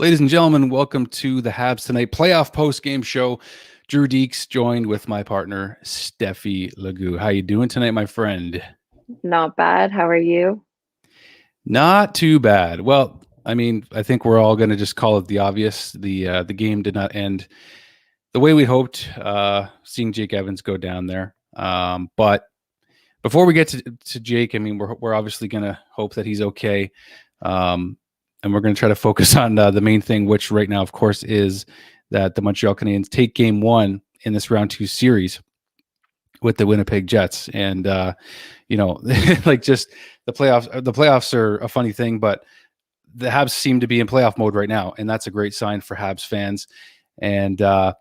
Ladies and gentlemen, welcome to the Habs Tonight playoff post-game show. Drew Dekes joined with my partner, Stefi Lague. How you doing tonight, my friend? Not bad. How are you? Not too bad. Well, I mean, I think we're all going to just call it the obvious. The game did not end the way we hoped, seeing Jake Evans go down there. But before we get to Jake, I mean, we're obviously going to hope that he's okay. And we're going to try to focus on the main thing, which right now, of course, is that the Montreal Canadiens take game one in this round two series with the Winnipeg Jets. And, like just the playoffs. The playoffs are a funny thing, but the Habs seem to be in playoff mode right now. And that's a great sign for Habs fans. And, I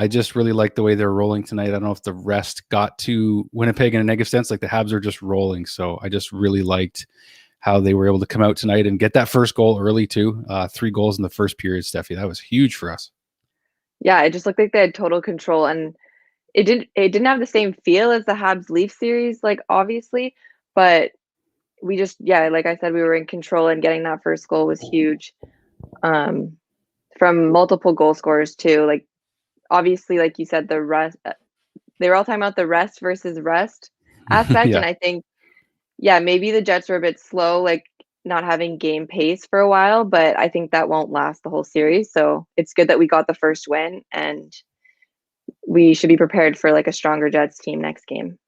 just really like the way they're rolling tonight. I don't know if the rest got to Winnipeg in a negative sense. Like the Habs are just rolling. So I just really liked how they were able to come out tonight and get that first goal early too. 3 goals in the first period, Stefi. That was huge for us. Yeah, it just looked like they had total control, and it didn't have the same feel as the Habs Leaf series, like obviously, but we just like I said, we were in control, and getting that first goal was huge. From multiple goal scorers too. Like obviously, like you said, the rest they were all talking about the rest versus rest aspect, Yeah. and I think maybe the Jets were a bit slow, like not having game pace for a while, but I think that won't last the whole series. So it's good that we got the first win, and we should be prepared for like a stronger Jets team next game.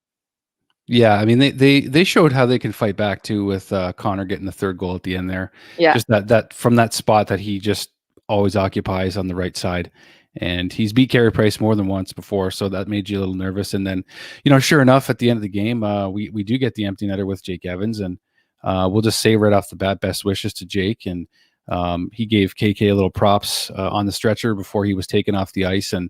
Yeah, I mean they showed how they can fight back too with Connor getting the third goal at the end there. Yeah. Just that from that spot that he just always occupies on the right side. And he's beat Carey Price more than once before, so that made you a little nervous. And then, sure enough, at the end of the game, we do get the empty netter with Jake Evans, and we'll just say right off the bat, best wishes to Jake. And he gave KK a little props on the stretcher before he was taken off the ice, and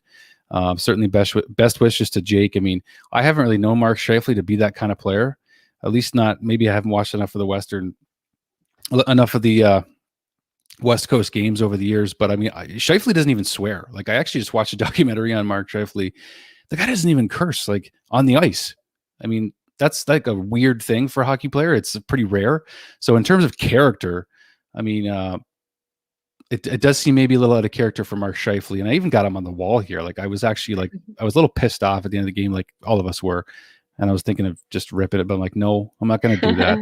certainly best wishes to Jake. I mean, I haven't really known Mark Scheifele to be that kind of player, at least not. Maybe I haven't watched enough of the West Coast games over the years, but I mean, Scheifele doesn't even swear. Like I actually just watched a documentary on Mark Scheifele. The guy doesn't even curse like on the ice. I mean, that's like a weird thing for a hockey player. It's pretty rare. So in terms of character, I mean, it does seem maybe a little out of character for Mark Scheifele, and I even got him on the wall here. Like I was actually I was a little pissed off at the end of the game, like all of us were, and I was thinking of just ripping it, but I'm like, no, I'm not going to do that.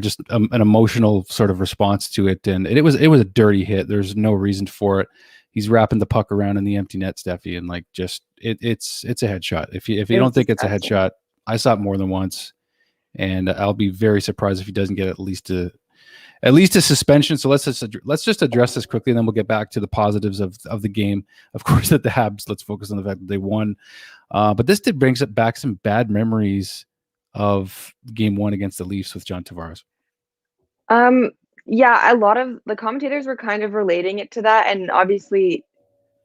Just an emotional sort of response to it, and it was a dirty hit. There's no reason for it. He's wrapping the puck around in the empty net, Steffi, and like just it's a headshot. If you don't think it's a headshot, I saw it more than once, and I'll be very surprised if he doesn't get at least a suspension. So let's just address this quickly, and then we'll get back to the positives of the game. Of course, that the Habs. Let's focus on the fact that they won, but this did brings it back some bad memories of game one against the Leafs with John Tavares. A lot of the commentators were kind of relating it to that, and obviously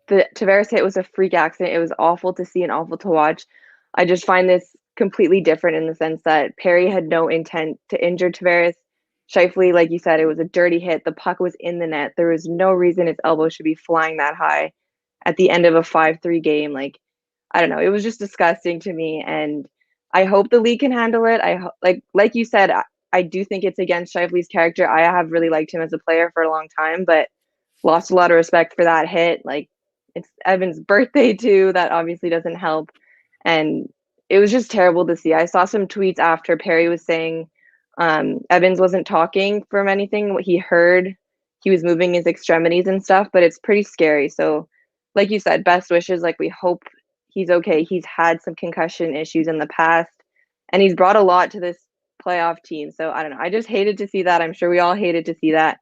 the Tavares hit was a freak accident. It was awful to see and awful to watch. I just find this completely different in the sense that Perry had no intent to injure Tavares. Scheifele, like you said, it was a dirty hit. The puck was in the net. There was no reason his elbow should be flying that high at the end of a 5-3 game. Like, I don't know. It was just disgusting to me, and I hope the league can handle it. Like you said, I do think it's against Scheifele's character. I have really liked him as a player for a long time, but lost a lot of respect for that hit. Like, it's Evan's birthday too. That obviously doesn't help. And it was just terrible to see. I saw some tweets after Perry was saying Evans wasn't talking from anything. What he heard, he was moving his extremities and stuff, but it's pretty scary. So, like you said, best wishes. Like, we hope he's okay. He's had some concussion issues in the past, and he's brought a lot to this playoff team. So I don't know. I just hated to see that. I'm sure we all hated to see that.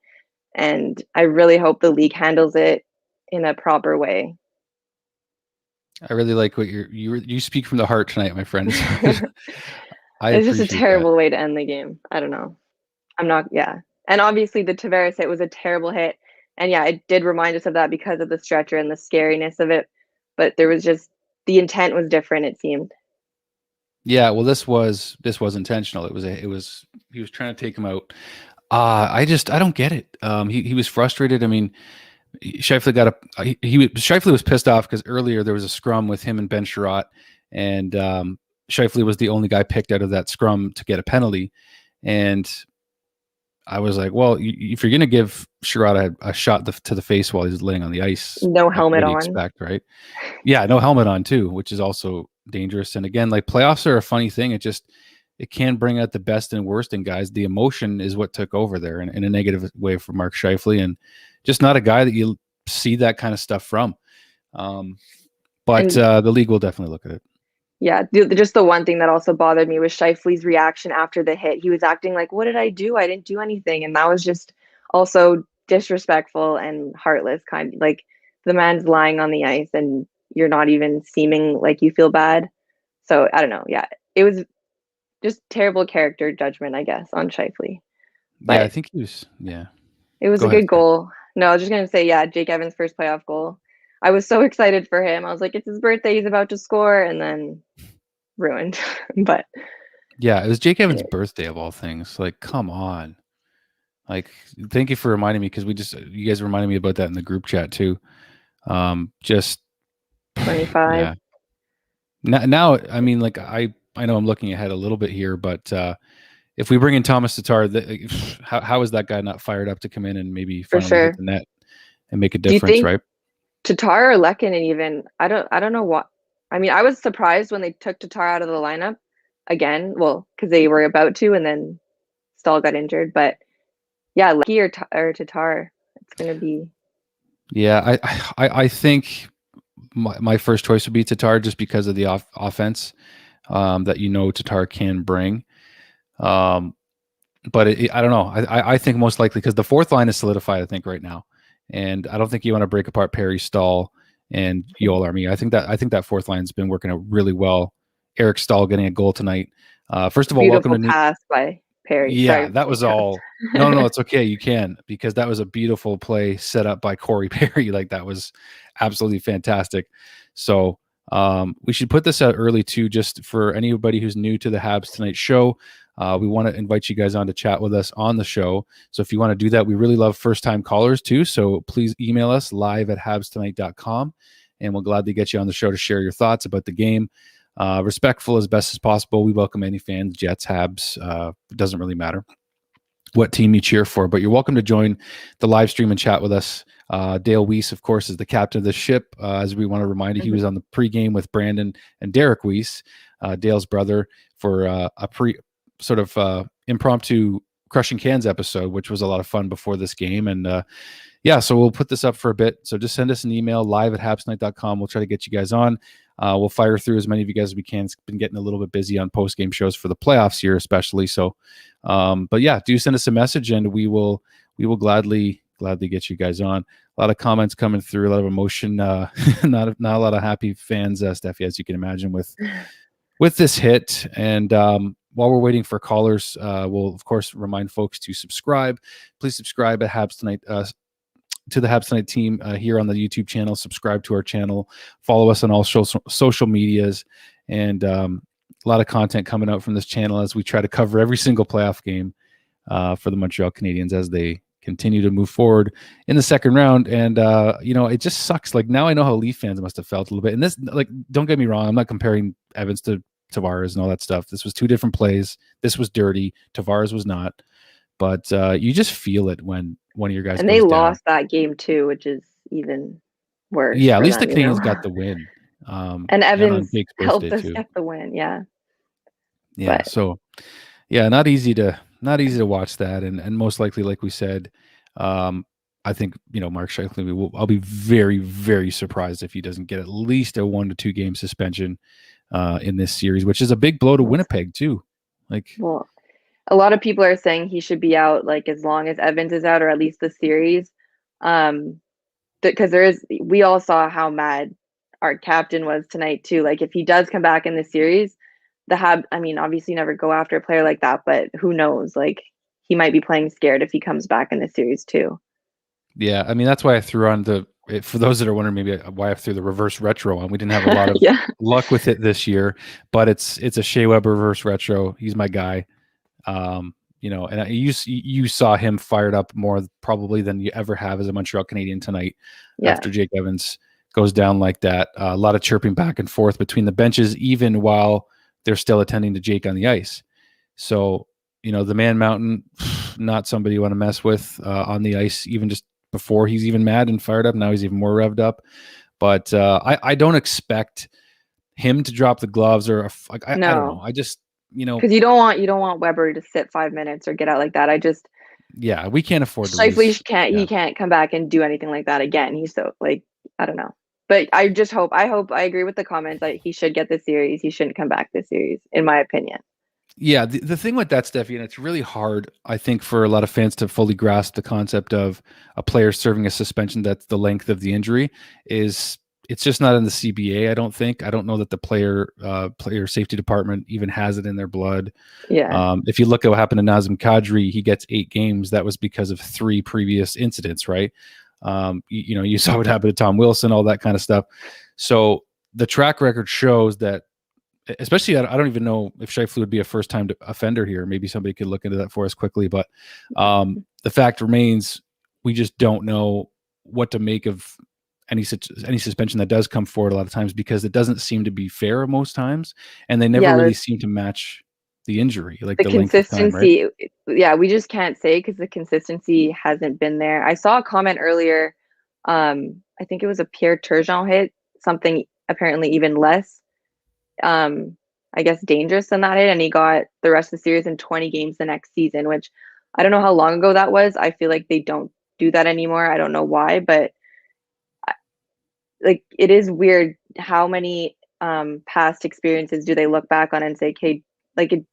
And I really hope the league handles it in a proper way. I really like what you speak from the heart tonight, my friend. It's just a terrible way to end the game. I don't know. And obviously the Tavares hit was a terrible hit. And it did remind us of that because of the stretcher and the scariness of it. But there was just, the intent was different, it seemed. Yeah, well, this was intentional. He was trying to take him out. I don't get it. He was frustrated. I mean, Scheifele was pissed off because earlier there was a scrum with him and Ben Sherratt, and Scheifele was the only guy picked out of that scrum to get a penalty. And I was like, well, if you're going to give Sherrod a shot to the face while he's laying on the ice, No like, helmet what do you on. expect, right? Yeah, no helmet on too, which is also dangerous. And again, like playoffs are a funny thing. It can bring out the best and worst in guys. The emotion is what took over there in a negative way for Mark Scheifele, and just not a guy that you see that kind of stuff from. But the league will definitely look at it. Yeah, just the one thing that also bothered me was Scheifele's reaction after the hit. He was acting like, "What did I do? I didn't do anything," and that was just also disrespectful and heartless. Kind of like the man's lying on the ice, and you're not even seeming like you feel bad. So I don't know. Yeah, it was just terrible character judgment, I guess, on Scheifele. Yeah, I But think he was. Yeah, it was go a ahead. good goal. No, I was just gonna say, yeah, Jake Evans' first playoff goal. I was so excited for him. I was like, it's his birthday, he's about to score, and then ruined. But Yeah, it was Jake Evans' birthday of all things. Like, come on. Like, thank you for reminding me, because you guys reminded me about that in the group chat too. Just 25. yeah. Now, I mean, like I know I'm looking ahead a little bit here, but if we bring in Thomas Tatar, how is that guy not fired up to come in and maybe For finally hit sure. the net and make a Do you difference, think right? Tatar or Lehkonen even? I don't know what. I mean, I was surprised when they took Tatar out of the lineup again. Well, because they were about to, and then Staal got injured. But yeah, Lecky or Tatar, it's gonna be. Yeah, I think my first choice would be Tatar, just because of the offense that Tatar can bring. But I don't know. I think most likely, because the fourth line is solidified, I think, right now, and I don't think you want to break apart Perry, Staal, and Yoel Armia. I think that fourth line's been working out really well. Eric Staal getting a goal tonight. First of all, welcome Beautiful to pass by Perry. Yeah, Sorry. that was all. No, it's okay. You can, because that was a beautiful play set up by Corey Perry. Like, that was absolutely fantastic. So we should put this out early too, just for anybody who's new to the Habs Tonight show. We want to invite you guys on to chat with us on the show. So if you want to do that, we really love first-time callers too. So please email us live@habstonight.com, and we'll gladly get you on the show to share your thoughts about the game. Respectful as best as possible. We welcome any fans, Jets, Habs. It doesn't really matter what team you cheer for, but you're welcome to join the live stream and chat with us. Dale Weiss, of course, is the captain of the ship. As we want to remind you, he was on the pregame with Brandon and Derek Weiss, Dale's brother, for a sort of impromptu Crushing Cans episode, which was a lot of fun before this game. And yeah, so we'll put this up for a bit. So just send us an email, live@habstonight.com. We'll try to get you guys on. We'll fire through as many of you guys as we can. It's been getting a little bit busy on post-game shows for the playoffs here, especially. So, but yeah, do send us a message, and we will gladly get you guys on. A lot of comments coming through, a lot of emotion. Not a lot of happy fans, Stefi, as you can imagine, with this hit. And while we're waiting for callers, we'll of course remind folks to subscribe. Please subscribe at Habs Tonight. To the Habs Tonight team here on the YouTube channel. Subscribe to our channel. Follow us on all social medias, and a lot of content coming out from this channel as we try to cover every single playoff game for the Montreal Canadiens as they continue to move forward in the second round. And it just sucks. Like, now I know how Leaf fans must have felt a little bit. And this, like, don't get me wrong, I'm not comparing Evans to Tavares and all that stuff. This was two different plays. This was dirty. Tavares was not. But you just feel it when one of your guys and goes they down. lost that game too, which is even worse. Yeah, at least them, the Canadiens got the win. And Evans and helped us too. get the win. Yeah. Yeah. So yeah, not easy to watch that. And most likely, like we said, I think, Mark Scheifele, I'll be very, very surprised if he doesn't get at least a 1 to 2 game suspension in this series, which is a big blow to Winnipeg too. Like, well, a lot of people are saying he should be out like as long as Evans is out, or at least the series. Because we all saw how mad our captain was tonight too. Like, if he does come back in the series, I mean, obviously never go after a player like that, but who knows? Like, he might be playing scared if he comes back in the series too. Yeah, I mean, that's why I threw on for those that are wondering maybe why I through the reverse retro on. We didn't have a lot of luck with it this year, but it's a Shea Weber reverse retro. He's my guy. And you saw him fired up more probably than you ever have as a Montreal Canadien tonight after Jake Evans goes down like that. A lot of chirping back and forth between the benches, even while they're still attending to Jake on the ice. So, the Man Mountain, not somebody you want to mess with on the ice, even just before he's even mad and fired up. Now he's even more revved up. But I don't expect him to drop the gloves or I don't know. I just, because you don't want Weber to sit 5 minutes or get out like that. We can't afford to Scheifele lose. He can't come back and do anything like that again. He's so I don't know. But I agree with the comments that he should get this series. He shouldn't come back this series, in my opinion. Yeah, the thing with that, Stefi, and it's really hard, I think, for a lot of fans to fully grasp the concept of a player serving a suspension that's the length of the injury, is it's just not in the CBA, I don't think. I don't know that the player safety department even has it in their blood. Yeah. If you look at what happened to Nazem Kadri, he gets 8 games. That was because of 3 previous incidents, right? You saw what happened to Tom Wilson, all that kind of stuff. So the track record shows that, especially, I don't even know if Scheifele would be a first-time offender here. Maybe somebody could look into that for us quickly. But the fact remains, we just don't know what to make of any suspension that does come forward a lot of times, because it doesn't seem to be fair most times, and they never really seem to match the injury, like the consistency. Length of time, right? We just can't say, because the consistency hasn't been there. I saw a comment earlier. I think it was a Pierre Turgeon hit, something apparently even less, I guess, dangerous than that hit, and he got the rest of the series in 20 games the next season, which I don't know how long ago that was. I feel like they don't do that anymore. I don't know why, but it is weird how many past experiences do they look back on and say, okay,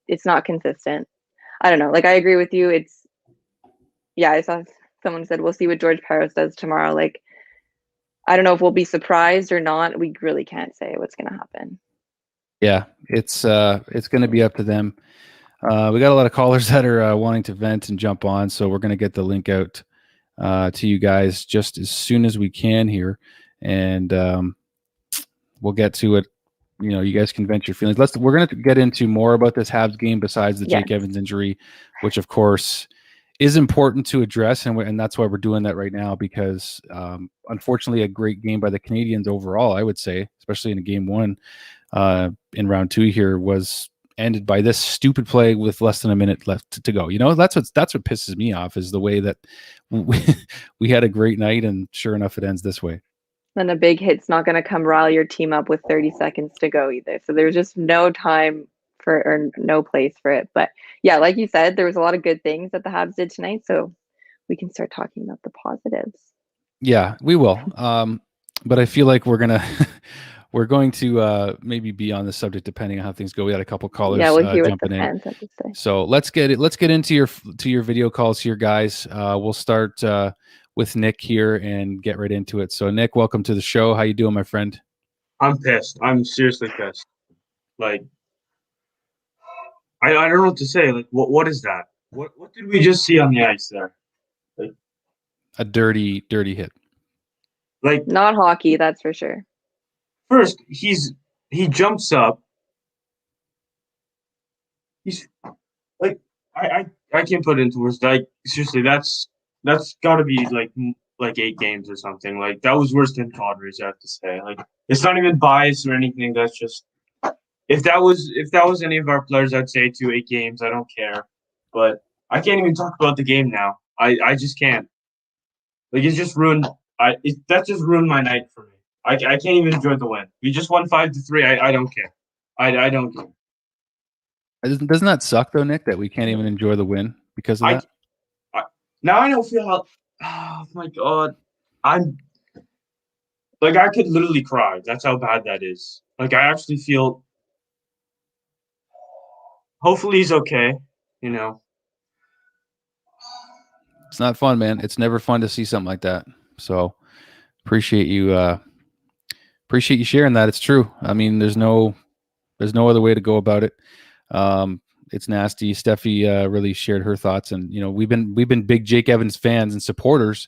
it's not consistent. I don't know. I agree with you. I saw someone said, we'll see what George Parros does tomorrow. I don't know if we'll be surprised or not. We really can't say what's going to happen. Yeah, it's going to be up to them. We got a lot of callers that are wanting to vent and jump on, so we're going to get the link out to you guys just as soon as we can here, and we'll get to it. You guys can vent your feelings. We're going to get into more about this Habs game besides the Jake Evans injury, which of course is important to address, and that's why we're doing that right now, because unfortunately a great game by the Canadiens overall, I would say, especially in a game 1 in round 2 here, was ended by this stupid play with less than a minute left to go. That's what pisses me off, is the way that we had a great night, and sure enough it ends this way. Then a big hit's not going to come rile your team up with 30 seconds to go either. So there's just no time or no place for it. But yeah, like you said, there was a lot of good things that the Habs did tonight, so we can start talking about the positives. Yeah, we will. But I feel like we're going to maybe be on the subject depending on how things go. We had a couple callers jumping in. So let's get into your video calls here, guys. We'll start with Nick here and get right into it. So Nick, welcome to the show. How you doing, my friend? I'm pissed. I'm seriously pissed. I don't know what to say. What is that? What did we just see on the ice there? A dirty hit. Not hockey, that's for sure. First, he jumps up. He's I can't put it into words. Seriously, that's got to be 8 games or something. That was worse than Kadri's, I have to say. It's not even bias or anything. That's just, if that was any of our players, I'd say 8 games. I don't care, but I can't even talk about the game now. I just can't. It's just ruined. That just ruined my night for me. I can't even enjoy the win. We just won 5-3. I don't care. I don't care. Doesn't that suck though, Nick, that we can't even enjoy the win because of that? Now I don't feel how. Oh my God, I'm I could literally cry. That's how bad that is. I actually feel. Hopefully he's okay. It's not fun, man. It's never fun to see something like that. So appreciate you sharing that. It's true. I mean, there's no other way to go about it. It's nasty. Stefi really shared her thoughts, and we've been big Jake Evans fans and supporters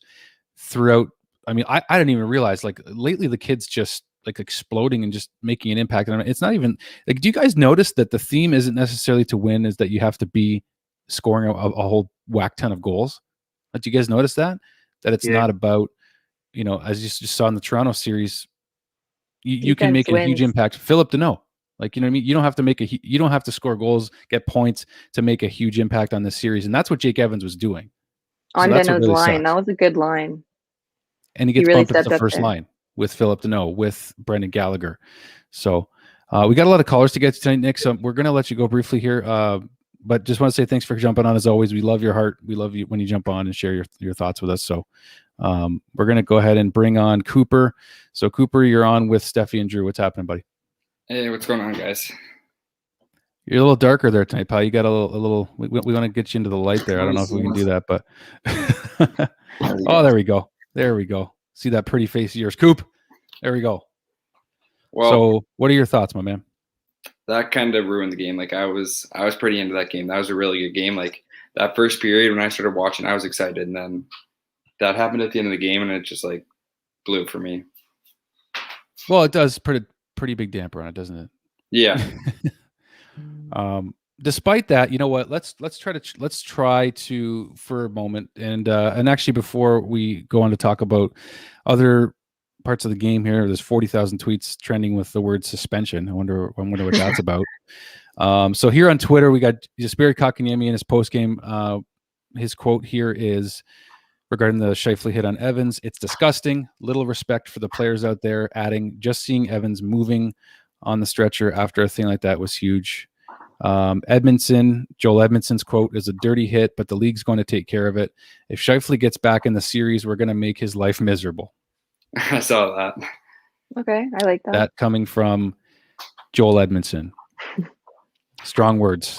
throughout. I mean, I didn't even realize lately the kid's just exploding and just making an impact. And it's not even do you guys notice that the theme isn't necessarily to win, is that you have to be scoring a whole whack ton of goals? Did you guys notice that it's not about, as you just saw in the Toronto series, you can make a huge impact. Philip Deneau, Like, you know what I mean? You don't have to you don't have to score goals, get points to make a huge impact on this series. And that's what Jake Evans was doing. So On that's what Deno's really line. sucks. That was a good line. And he He gets really bumped up to stepped the up first there. line with Philip Deno, with Brendan Gallagher. So we got a lot of callers to get to tonight, Nick. So we're going to let you go briefly here. But just want to say thanks for jumping on as always. We love your heart. We love you when you jump on and share your thoughts with us. So we're going to go ahead and bring on Cooper. So Cooper, you're on with Stefi and Drew. What's happening, buddy? Hey, what's going on, guys? You're a little darker there tonight, pal. You got a little. We want to get you into the light there. I don't know if we can do that, but oh, there we go. There we go. See that pretty face of yours, Coop? There we go. Well, so what are your thoughts, my man? That kind of ruined the game. Like I was pretty into that game. That was a really good game. Like that first period when I started watching, I was excited, and then that happened at the end of the game, and it just like blew for me. Well, it does put a pretty big damper on it, doesn't it? Yeah. Despite that, you know what? Let's try to for a moment, and actually before we go on to talk about other parts of the game here, there's 40,000 tweets trending with the word suspension. I wonder what that's about. So here on Twitter, we got Jesperi Kotkaniemi in his post game. His quote here is regarding the Scheifele hit on Evans. It's disgusting. Little respect for the players out there. Adding, just seeing Evans moving on the stretcher after a thing like that was huge. Joel Edmondson's quote is a dirty hit, but the league's going to take care of it. If Scheifele gets back in the series, we're going to make his life miserable. I saw that. Okay, I like that. That coming from Joel Edmondson. Strong words.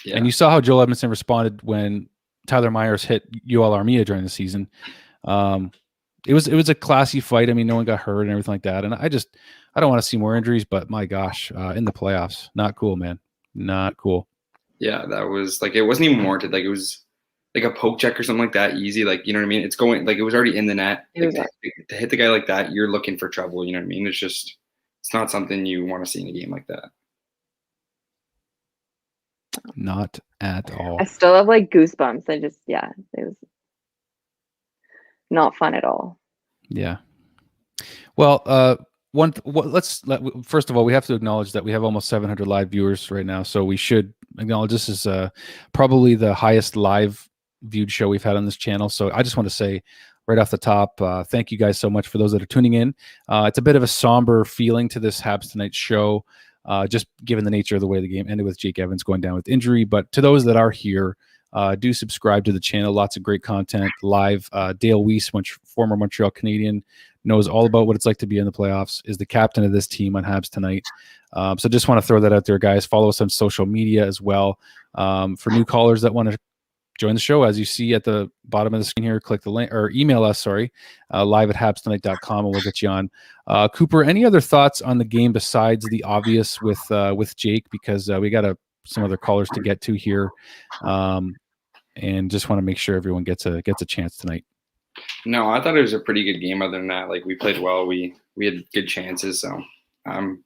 Yeah. And you saw how Joel Edmondson responded when Tyler Myers hit Yoel Armia during the season. It was a classy fight. I mean, no one got hurt and everything like that. And I don't want to see more injuries, but my gosh, in the playoffs, not cool, man. Not cool. Yeah, that was like, it wasn't even warranted. Like it was like a poke check or something like that. Easy. Like, you know what I mean? It's going, like it was already in the net. Like, to hit the guy like that, you're looking for trouble. You know what I mean? It's not something you want to see in a game like that. Not at all. I still have like goosebumps. It was not fun at all. Yeah. Well, first of all, we have to acknowledge that we have almost 700 live viewers right now. So we should acknowledge this is probably the highest live viewed show we've had on this channel. So I just want to say right off the top, thank you guys so much for those that are tuning in. It's a bit of a somber feeling to this Habs Tonight show, just given the nature of the way the game ended with Jake Evans going down with injury. But to those that are here, do subscribe to the channel. Lots of great content live. Dale Weiss, former Montreal Canadian, knows all about what it's like to be in the playoffs, is the captain of this team on Habs Tonight. So just want to throw that out there, guys. Follow us on social media as well. For new callers that want to join the show, as you see at the bottom of the screen here, click the link or email us, live@habstonight.com, and we'll get you on. Cooper, any other thoughts on the game besides the obvious with Jake? Because we got some other callers to get to here. And just want to make sure everyone gets a chance tonight. No, I thought it was a pretty good game. Other than that, like we played well. We had good chances. So I'm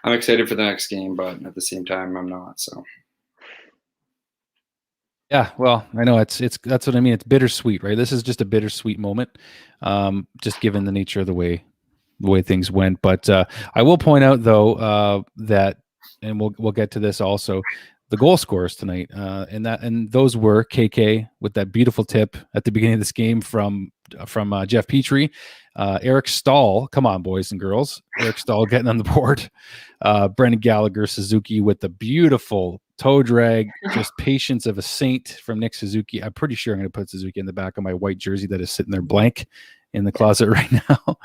excited for the next game, but at the same time, I'm not. So yeah, well, I know that's what I mean. It's bittersweet, right? This is just a bittersweet moment, just given the nature of the way things went. But I will point out though that, and we'll get to this also, the goal scorers tonight, and those were KK with that beautiful tip at the beginning of this game from Jeff Petrie, Eric Staal. Come on, boys and girls, Eric Staal getting on the board. Brendan Gallagher, Suzuki with the beautiful toe drag, just patience of a saint from Nick Suzuki. I'm pretty sure I'm going to put Suzuki in the back of my white jersey that is sitting there blank in the closet right now.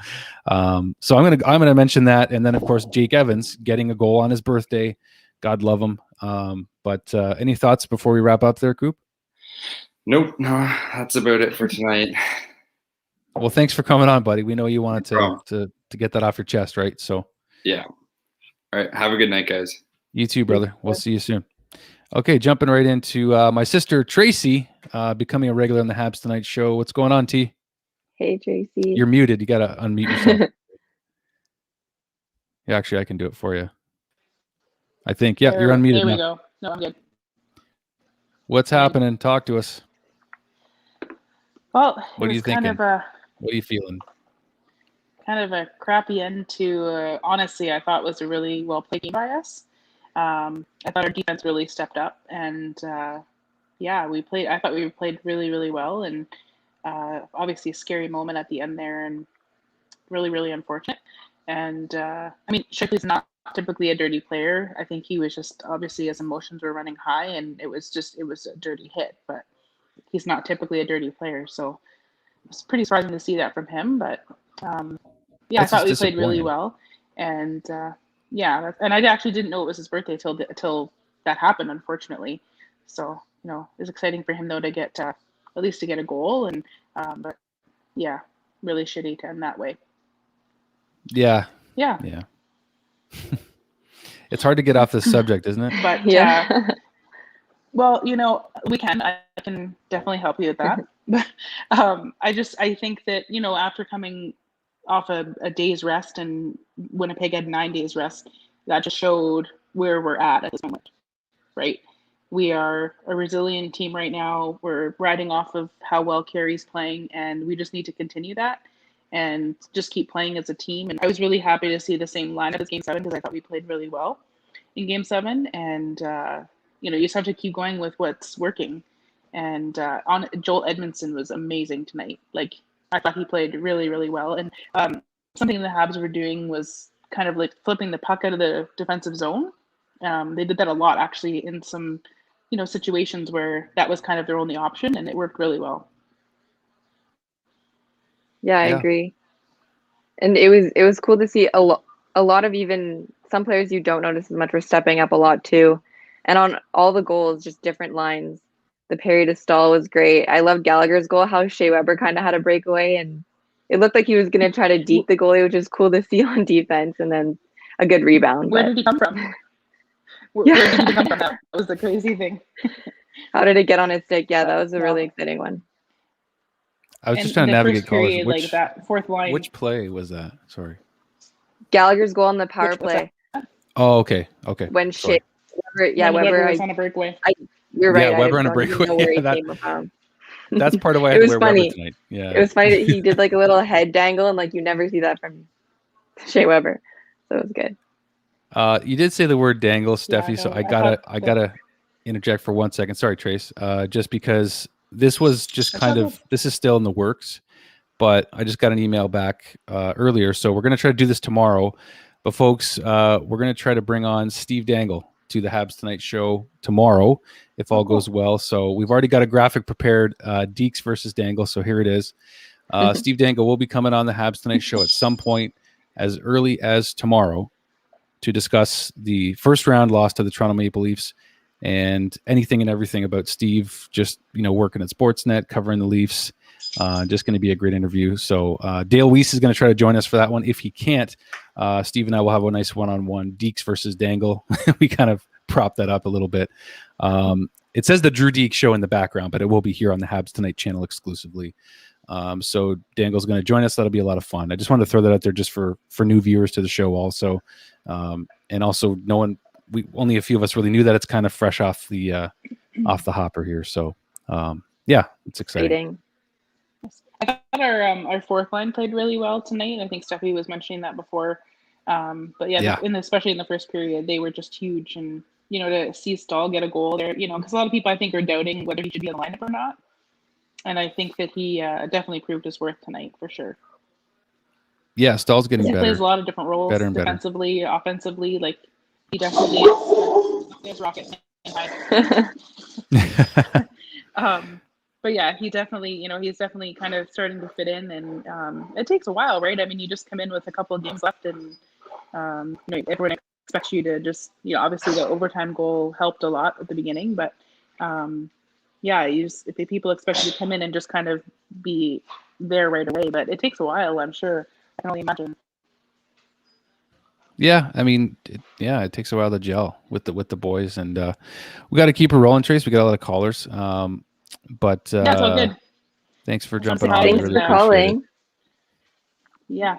So I'm gonna mention that, and then of course Jake Evans getting a goal on his birthday. God love him. But any thoughts before we wrap up there, Coop? Nope. No, that's about it for tonight. Well, thanks for coming on, buddy. We know you wanted to get that off your chest, right? So yeah. All right. Have a good night, guys. You too, brother. We'll see you soon. Okay, jumping right into my sister Tracy becoming a regular on the Habs Tonight show. What's going on, T? Hey, Tracy. You're muted. You got to unmute yourself. Yeah, actually, I can do it for you. I think. Yeah, you're unmuted. There we now. go. No, I'm good. What's happening? Talk to us. Well, what are you thinking? What are you feeling? Kind of a crappy end to, honestly, I thought was a really well played game by us. I thought our defense really stepped up, and I thought we played really, really well, and obviously a scary moment at the end there, and really, really unfortunate. And Scheifele's not typically a dirty player. I think he was just, obviously his emotions were running high, and it was a dirty hit, but he's not typically a dirty player. So it's pretty surprising to see that from him, but I thought we played really well. And and I actually didn't know it was his birthday till that happened, unfortunately. So, it was exciting for him though to get at least to get a goal, and but yeah, really shitty to end that way. Yeah. It's hard to get off this subject, isn't it? But well, I can definitely help you with that. But I think that, after coming off a day's rest, and Winnipeg had 9 days rest, that just showed where we're at this moment, right? We are a resilient team right now. We're riding off of how well Carey's playing, and we just need to continue that and just keep playing as a team. And I was really happy to see the same lineup as Game 7, because I thought we played really well in Game 7. And, you just have to keep going with what's working. And Joel Edmondson was amazing tonight. Like, I thought he played really, really well. And something the Habs were doing was kind of like flipping the puck out of the defensive zone. They did that a lot, actually, in some, situations where that was kind of their only option, and it worked really well. Yeah, I agree. And it was cool to see a lot of even some players you don't notice as much were stepping up a lot too. And on all the goals, just different lines. The parry to Staal was great. I loved Gallagher's goal, how Shea Weber kind of had a breakaway, and it looked like he was going to try to deke the goalie, which is cool to see on defense, and then a good rebound. Where did he come from? Where did he come from? That was the crazy thing. How did it get on his stick? Yeah, that was a really exciting one. I was just trying to navigate period, like that fourth line. Which play was that? Sorry. Gallagher's goal on the power play. Oh, okay. When Shea, Weber was on a breakaway. You're right. Yeah, Weber on a breakaway. That's part of why I had to wear funny. Weber tonight. Yeah. It was funny that he did like a little head dangle, and like you never see that from Shea Weber. So it was good. You did say the word dangle, Stefi, so I gotta interject for 1 second. Sorry, Trace. Just because this was just this is still in the works, but I just got an email back earlier, so we're gonna try to do this tomorrow. But folks, we're gonna try to bring on Steve Dangle to the Habs Tonight show tomorrow, if all goes well. So we've already got a graphic prepared, Dekes versus Dangle. So here it is. Steve Dangle will be coming on the Habs Tonight show at some point as early as tomorrow to discuss the first round loss to the Toronto Maple Leafs and anything and everything about Steve, just, working at Sportsnet, covering the Leafs. Just going to be a great interview. So Dale Weiss is going to try to join us for that one. If he can't, Steve and I will have a nice one-on-one, Dekes versus Dangle. We kind of prop that up a little bit. It says the Drew Dekes show in the background, but it will be here on the Habs Tonight channel exclusively. So Dangle's going to join us. That'll be a lot of fun. I just wanted to throw that out there just for new viewers to the show also. And also only a few of us really knew that. It's kind of fresh off the hopper here. So it's exciting. I thought our fourth line played really well tonight. I think Stefi was mentioning that before. But especially in the first period, they were just huge. And, to see Staal get a goal there, because a lot of people I think are doubting whether he should be in the lineup or not. And I think that he definitely proved his worth tonight for sure. Yeah, Staal's getting better. He plays a lot of different roles, defensively, offensively. Like, he definitely is rocket. But yeah, he definitely, he's definitely kind of starting to fit in, and it takes a while, right? I mean, you just come in with a couple of games left, and everyone expects you to just, obviously the overtime goal helped a lot at the beginning, but if people expect you to come in and just kind of be there right away, but it takes a while, I'm sure. I can only imagine. Yeah, I mean, it takes a while to gel with the boys, and we got to keep it rolling, Trace. We got a lot of callers. But that's all good. Thanks for jumping on. Thanks for calling. Yeah,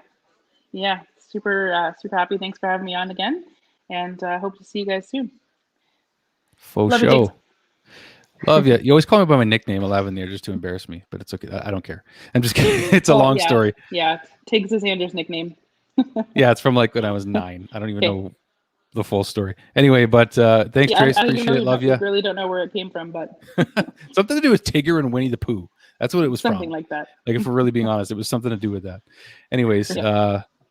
super happy. Thanks for having me on again, and hope to see you guys soon. Faux show. Love you. You always call me by my nickname 11 there just to embarrass me, but it's okay. I don't care. I'm just kidding. It's a long story. Yeah, Tiggs is Andrew's nickname. Yeah, it's from like when I was 9. I don't even know the full story. Anyway, but thanks, Trace. I Appreciate it. Love you. I really don't know where it came from, but Something to do with Tigger and Winnie the Pooh. That's what it was something from. like that. Like, if we're really being honest, it was something to do with that. Anyways,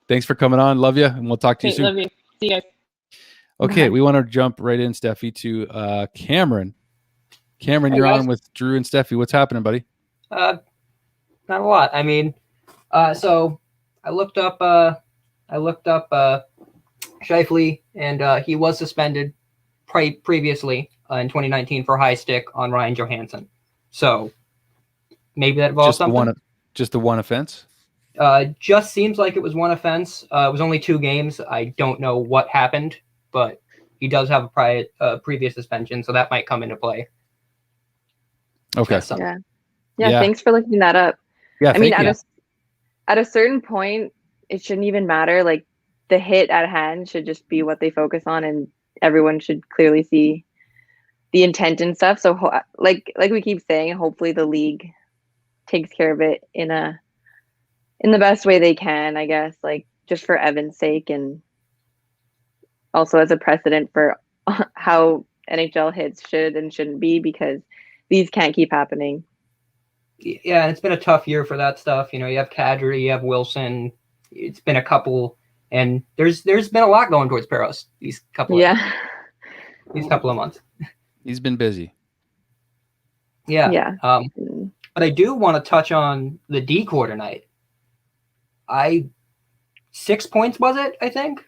thanks for coming on. Love you, and we'll talk to you soon. Love you. See you guys. Okay, Bye. we want to jump right in, Stefi, to Cameron. Cameron, Hey, you're guys. on with Drew and Stefi. What's happening, buddy? Not a lot. I mean, so I looked up Scheifele, and he was suspended previously in 2019 for high stick on Ryan Johansson. So maybe that involves something. Just the one offense? Just seems like it was one offense. It was only 2 games. I don't know what happened, but he does have a previous suspension, so that might come into play. Okay. Yeah. Thanks for looking that up. Yeah, I mean, thank you. at a certain point, it shouldn't even matter. Like, the hit at hand should just be what they focus on, and everyone should clearly see the intent and stuff. So, like we keep saying, hopefully the league takes care of it in the best way they can, I guess, like, just for Evan's sake, and also as a precedent for how NHL hits should and shouldn't be, because these can't keep happening. Yeah, it's been a tough year for that stuff. You know, you have Kadri, you have Wilson. It's been a couple, and there's been a lot going towards Peros these couple of months. He's been busy. Yeah. But I do want to touch on the decor tonight. 6 points was it? I think.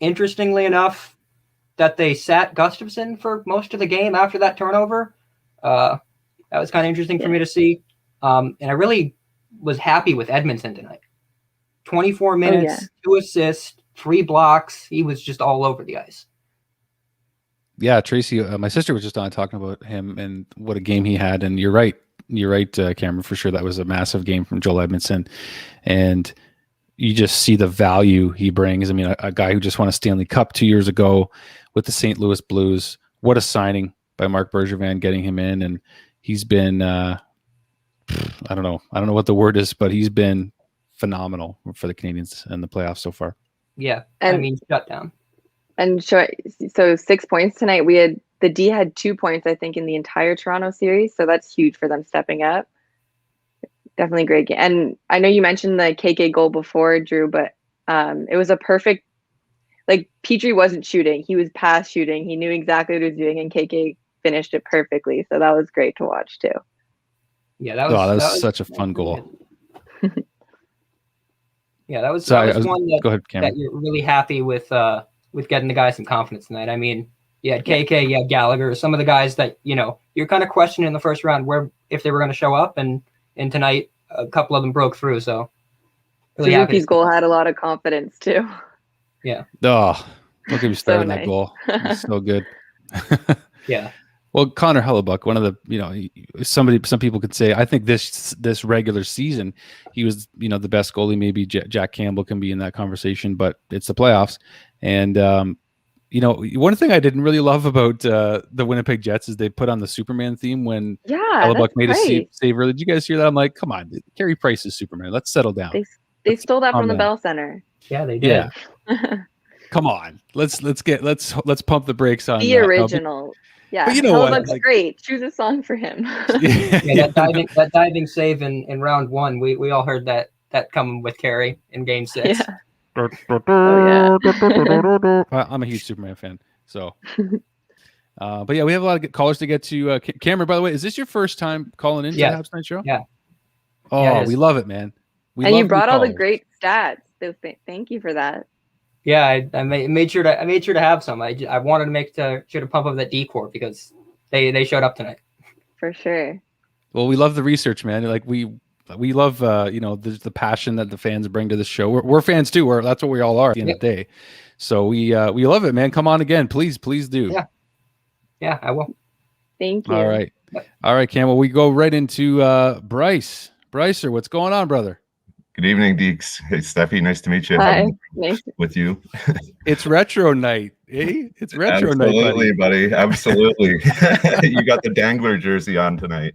Interestingly enough, that they sat Gustafsson for most of the game after that turnover. That was kind of interesting for me to see. And I really was happy with Edmondson tonight. 24 minutes, 2 assists, 3 blocks. He was just all over the ice. Yeah, Tracy, my sister was just on talking about him and what a game he had. And you're right. You're right, Cameron, for sure. That was a massive game from Joel Edmondson. And you just see the value he brings. I mean, a guy who just won a Stanley Cup 2 years ago with the St. Louis Blues. What a signing by Mark Bergevin, getting him in. And he's been, I don't know what the word is, but he's been phenomenal for the Canadiens in the playoffs so far. Yeah, shut down. And so 6 points tonight. The D had 2 points, I think, in the entire Toronto series. So that's huge for them stepping up. Definitely great game. And I know you mentioned the KK goal before, Drew, but it was a perfect, like, Petrie wasn't shooting. He was pass shooting. He knew exactly what he was doing, and KK finished it perfectly. So that was great to watch too. Yeah, that was such a fun goal. Yeah, that was Sorry, one go ahead, Cameron. that you're really happy with getting the guys some confidence tonight. I mean, you had KK, you had Gallagher, some of the guys that, you know, you're kind of questioning in the first round if they were going to show up, and tonight a couple of them broke through. So really Suzuki's goal had a lot of confidence too. Yeah. Oh, don't get me started on that nice. goal. It's so good. Yeah. Well, Connor Hellebuck, one of the, some people could say, I think this regular season, he was, the best goalie. Maybe Jack Campbell can be in that conversation, but it's the playoffs. And, one thing I didn't really love about the Winnipeg Jets is they put on the Superman theme when Hellebuck made a save early. Did you guys hear that? I'm like, come on, Carey Price is Superman. Let's settle down. They stole that from the Bell Center. Yeah, they did. Yeah. Come on, let's pump the brakes on the original. Yeah, but you know what? Looks great. Choose a song for him. That diving save in round 1, we all heard that coming with Carey in Game 6. Yeah. I'm a huge Superman fan, so. But yeah, we have a lot of callers to get to. Cameron, by the way, is this your first time calling into the Habs Night Show? Yeah. Oh, we love it, man. And you brought all the great stats. So thank you for that. Yeah, I made sure to have some. I wanted to make sure to pump up that decor because they showed up tonight. For sure. Well, we love the research, man. Like we love the passion that the fans bring to the show. We're fans too. That's what we all are at the end of the day. So we love it, man. Come on again, please do. Yeah, I will. Thank you. All right, Cam. Well, we go right into Bryce. Brycer, what's going on, brother? Good evening, Dekes. Hey, Stefi. Nice to meet you. Hi. Nice. With you. It's retro night, eh? It's retro night, buddy. Absolutely. You got the Dangler jersey on tonight.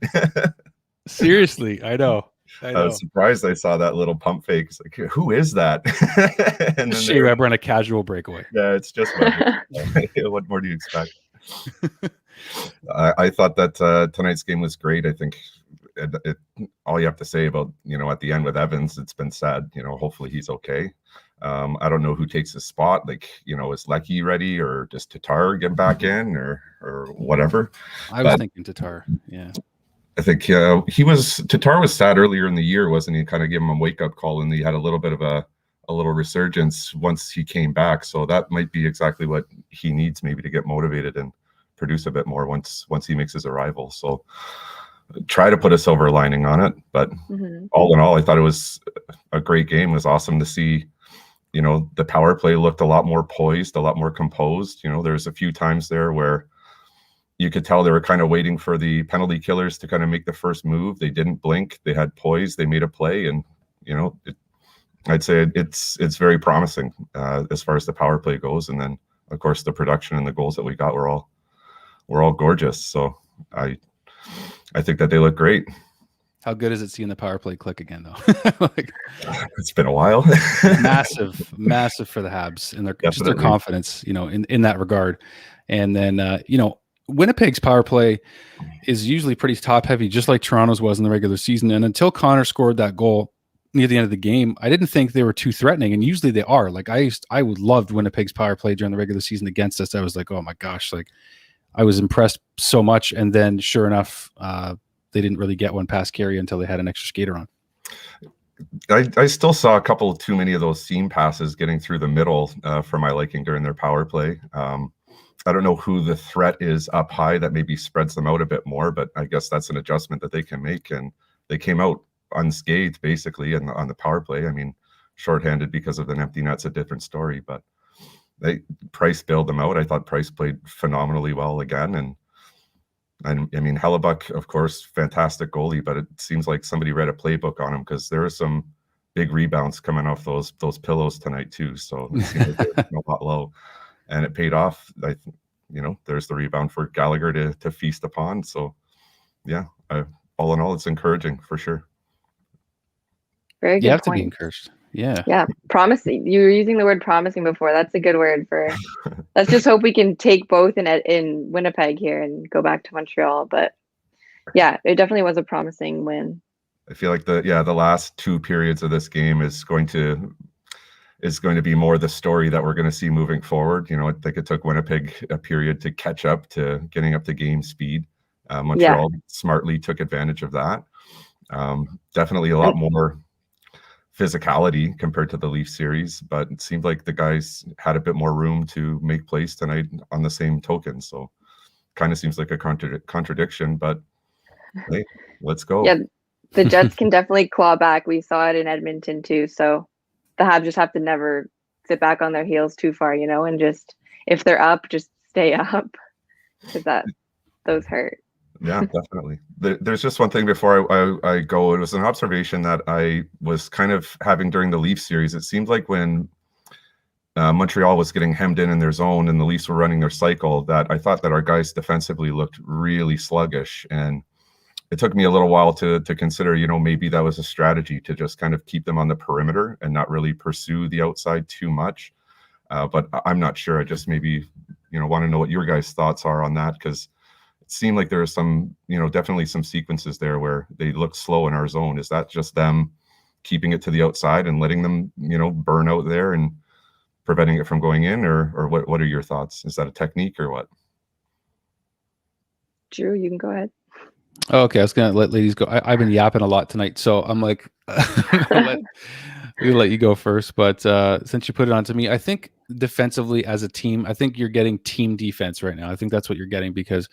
Seriously, I know. I was surprised I saw that little pump fake. It's like, who is that? And then Shea Weber on a casual breakaway. Yeah, it's just Weber. What more do you expect? I thought that tonight's game was great. I think all you have to say about, at the end with Evans, it's been said. Hopefully he's okay. I don't know who takes his spot. Like, is Lague ready, or does Tatar get back in, or whatever? I was thinking Tatar. Yeah. I think Tatar was sad earlier in the year, wasn't he? Kind of gave him a wake up call, and he had a little bit of a little resurgence once he came back. So that might be exactly what he needs, maybe, to get motivated and produce a bit more once he makes his arrival. So try to put a silver lining on it. But all in all, I thought it was a great game. It was awesome to see. The power play looked a lot more poised, a lot more composed. There's a few times there where you could tell they were kind of waiting for the penalty killers to kind of make the first move. They didn't blink. They had poise. They made a play, and I'd say it's very promising as far as the power play goes. And then, of course, the production and the goals that we got were all gorgeous. So I think that they look great. How good is it seeing the power play click again, though? It's been a while. massive for the Habs and their confidence, in that regard. And then, Winnipeg's power play is usually pretty top heavy, just like Toronto's was in the regular season. And until Connor scored that goal near the end of the game, I didn't think they were too threatening. And usually they are. Like I loved Winnipeg's power play during the regular season against us. I was like, oh my gosh, like I was impressed so much. And then sure enough, they didn't really get one past Carey until they had an extra skater on. I still saw a couple too many of those seam passes getting through the middle for my liking during their power play. I don't know who the threat is up high that maybe spreads them out a bit more, but I guess that's an adjustment that they can make. And they came out unscathed basically on the power play. I mean, shorthanded because of the empty net's a different story, but Price bailed them out. I thought Price played phenomenally well again. And I mean, Hellebuck, of course, fantastic goalie, but it seems like somebody read a playbook on him, because there are some big rebounds coming off those pillows tonight too. So it seemed like they were a lot low. And it paid off. There's the rebound for Gallagher to feast upon. So, yeah, all in all, it's encouraging for sure. Very good. You have point. to be encouraged. Yeah. Yeah. Promising. You were using the word promising before. That's a good word for. Let's just hope we can take both in Winnipeg here and go back to Montreal. But yeah, it definitely was a promising win. I feel like the last two periods of this game is going to be more the story that we're going to see moving forward. I think it took Winnipeg a period to catch up to getting up to game speed. Montreal smartly took advantage of that. Definitely a lot more physicality compared to the Leaf series, but it seemed like the guys had a bit more room to make plays tonight on the same token. So kind of seems like a contradiction, but hey, let's go. Yeah, the Jets can definitely claw back. We saw it in Edmonton too. So the Habs just have to never sit back on their heels too far, and just, if they're up, just stay up, because those hurt. Yeah, definitely. There's just one thing before I go. It was an observation that I was kind of having during the Leaf series. It seemed like when Montreal was getting hemmed in their zone and the Leafs were running their cycle, that I thought that our guys defensively looked really sluggish. And it took me a little while to consider, maybe that was a strategy to just kind of keep them on the perimeter and not really pursue the outside too much. But I'm not sure. I just maybe, want to know what your guys' thoughts are on that, because it seemed like there are some, definitely some sequences there where they look slow in our zone. Is that just them keeping it to the outside and letting them, burn out there and preventing it from going in, or what are your thoughts? Is that a technique or what? Drew, you can go ahead. Oh, okay, I was gonna let ladies go. I've been yapping a lot tonight, so I'm like, we'll let you go first. But since you put it on to me, I think defensively as a team, I think you're getting team defense right now. I think that's what you're getting, because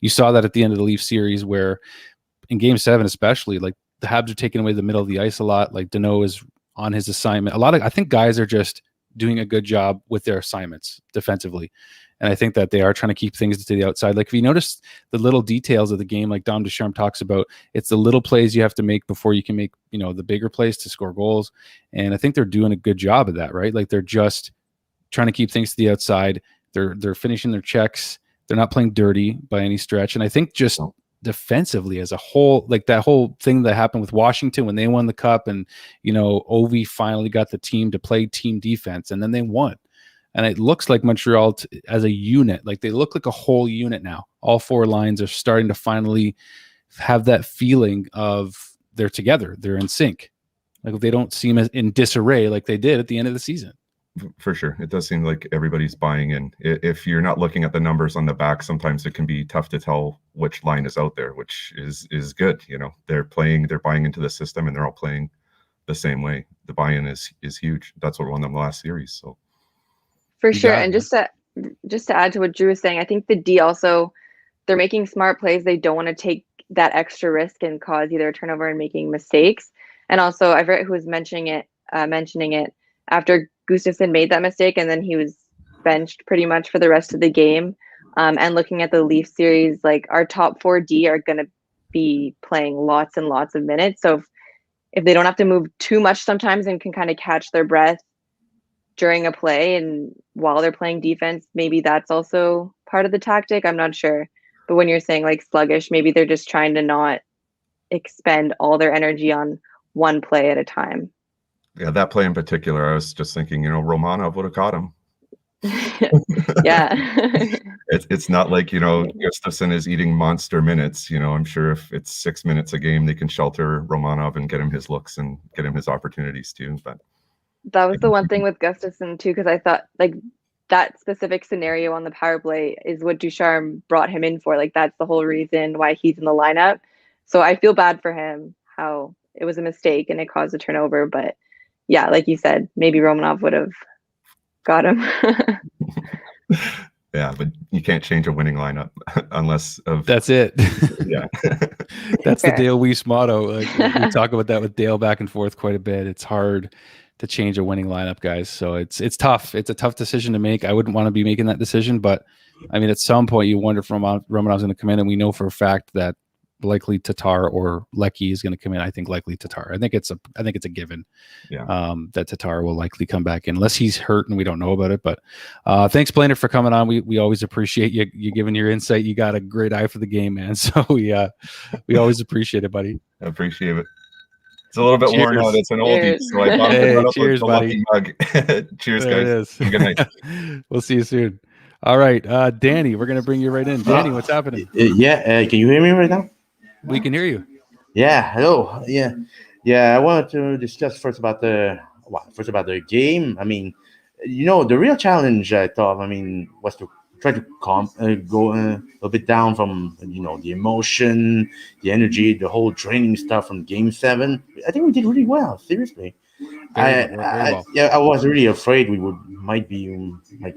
you saw that at the end of the Leaf series, where in Game 7 especially, like the Habs are taking away the middle of the ice a lot. Like Danault is on his assignment. I think guys are just doing a good job with their assignments defensively. And I think that they are trying to keep things to the outside. Like if you notice the little details of the game, like Dom Ducharme talks about, it's the little plays you have to make before you can make, the bigger plays to score goals. And I think they're doing a good job of that, right? Like they're just trying to keep things to the outside. They're finishing their checks. They're not playing dirty by any stretch. And I think just defensively as a whole, like that whole thing that happened with Washington when they won the cup, and Ovi finally got the team to play team defense, and then they won. And it looks like Montreal as a unit, like they look like a whole unit now. All four lines are starting to finally have that feeling of they're together, they're in sync. Like they don't seem as in disarray like they did at the end of the season. For sure. It does seem like everybody's buying in. If you're not looking at the numbers on the back, sometimes it can be tough to tell which line is out there, which is good. They're buying into the system, and they're all playing the same way. The buy-in is huge. That's what won them the last series. So for sure. And just to add to what Drew was saying, I think the D also, they're making smart plays. They don't want to take that extra risk and cause either a turnover and making mistakes. And also, I forget who was mentioning it after Gustafsson made that mistake, and then he was benched pretty much for the rest of the game. And looking at the Leafs series, like our top 4D are going to be playing lots and lots of minutes. So if they don't have to move too much sometimes and can kind of catch their breath during a play and while they're playing defense, maybe that's also part of the tactic. I'm not sure. But when you're saying like sluggish, maybe they're just trying to not expend all their energy on one play at a time. Yeah, that play in particular, I was just thinking, Romanov would have caught him. Yeah. It's not like, Gustafsson is eating monster minutes. I'm sure if it's 6 minutes a game, they can shelter Romanov and get him his looks and get him his opportunities too. But that was the one thing with Gustafsson too, because I thought like that specific scenario on the power play is what Ducharme brought him in for. Like that's the whole reason why he's in the lineup. So I feel bad for him, how it was a mistake and it caused a turnover. But yeah, like you said, maybe Romanov would have got him. Yeah, but you can't change a winning lineup unless of. That's it. Yeah. That's the Dale Weiss motto. Like, we talk about that with Dale back and forth quite a bit. It's hard to change a winning lineup, guys. So it's tough. It's a tough decision to make. I wouldn't want to be making that decision, but I mean, at some point you wonder if Romanov's going to come in, and we know for a fact that likely Tatar or Lague is going to come in. I think likely Tatar. I think it's a given. Yeah. That Tatar will likely come back in unless he's hurt and we don't know about it. But thanks, Blainer, for coming on. We always appreciate you giving your insight. You got a great eye for the game, man. So we always appreciate it, buddy. I appreciate it. It's a little bit worn out. It's an oldie, so I thought about cheers, the buddy. lucky mug. Cheers, guys. Good night. We'll see you soon. All right, Danny, we're gonna bring you right in. Danny, what's happening? Can you hear me right now? We can hear you. Yeah, hello. Yeah. I wanted to discuss first about the game. I mean, the real challenge I thought, was to try to go a little bit down from the emotion, the energy, the whole training stuff from Game 7. I think we did really well. Seriously, Very well. I was really afraid we might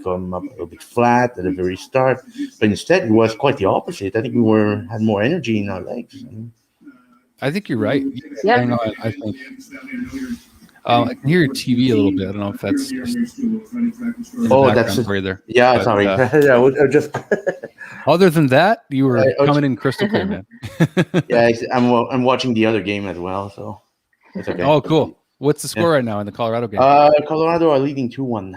come up a little bit flat at the very start, but instead it was quite the opposite. I think we had more energy in our legs. I think you're right. Yeah. Hang on, I think. I can hear your TV a little bit. I don't know if that's just that's for you there. Yeah, But, sorry. I just. Other than that, you were coming in crystal clear, man. Yeah, I'm watching the other game as well, so it's okay. Oh, cool. What's the score right now in the Colorado game? Colorado are leading 2-1.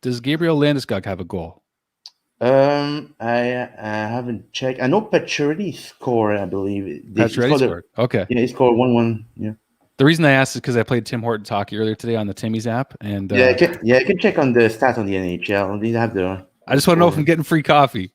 Does Gabriel Landeskog have a goal? I haven't checked. I know Pacioretty scored, I believe. Pacioretty scored. Okay. Yeah, he scored 1-1. Yeah. The reason I asked is because I played Tim Hortons hockey earlier today on the Timmy's app, and I can check on the stats on the NHL. These have the. I just want to know if I'm getting free coffee.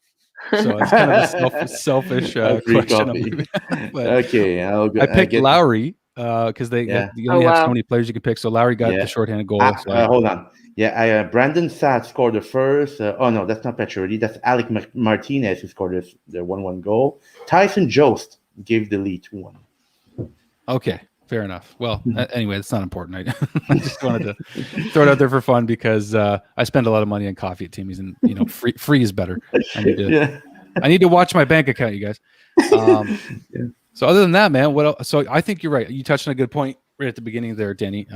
So it's kind of a selfish question. But okay, I picked Lowry because you only have so many players you can pick. So Lowry got the shorthanded goal. Hold on. Yeah, Brandon Saad scored the first. Oh no, that's not Pacioretty. That's Alec Martinez who scored the 1-1 goal. Tyson Jost gave the lead 2-1. Okay, fair enough. Well, anyway, it's not important. I just wanted to throw it out there for fun because I spend a lot of money on coffee at Timmy's, and free is better. I need to watch my bank account, you guys. So other than that, man, what else? So I think you're right. You touched on a good point right at the beginning there, Danny.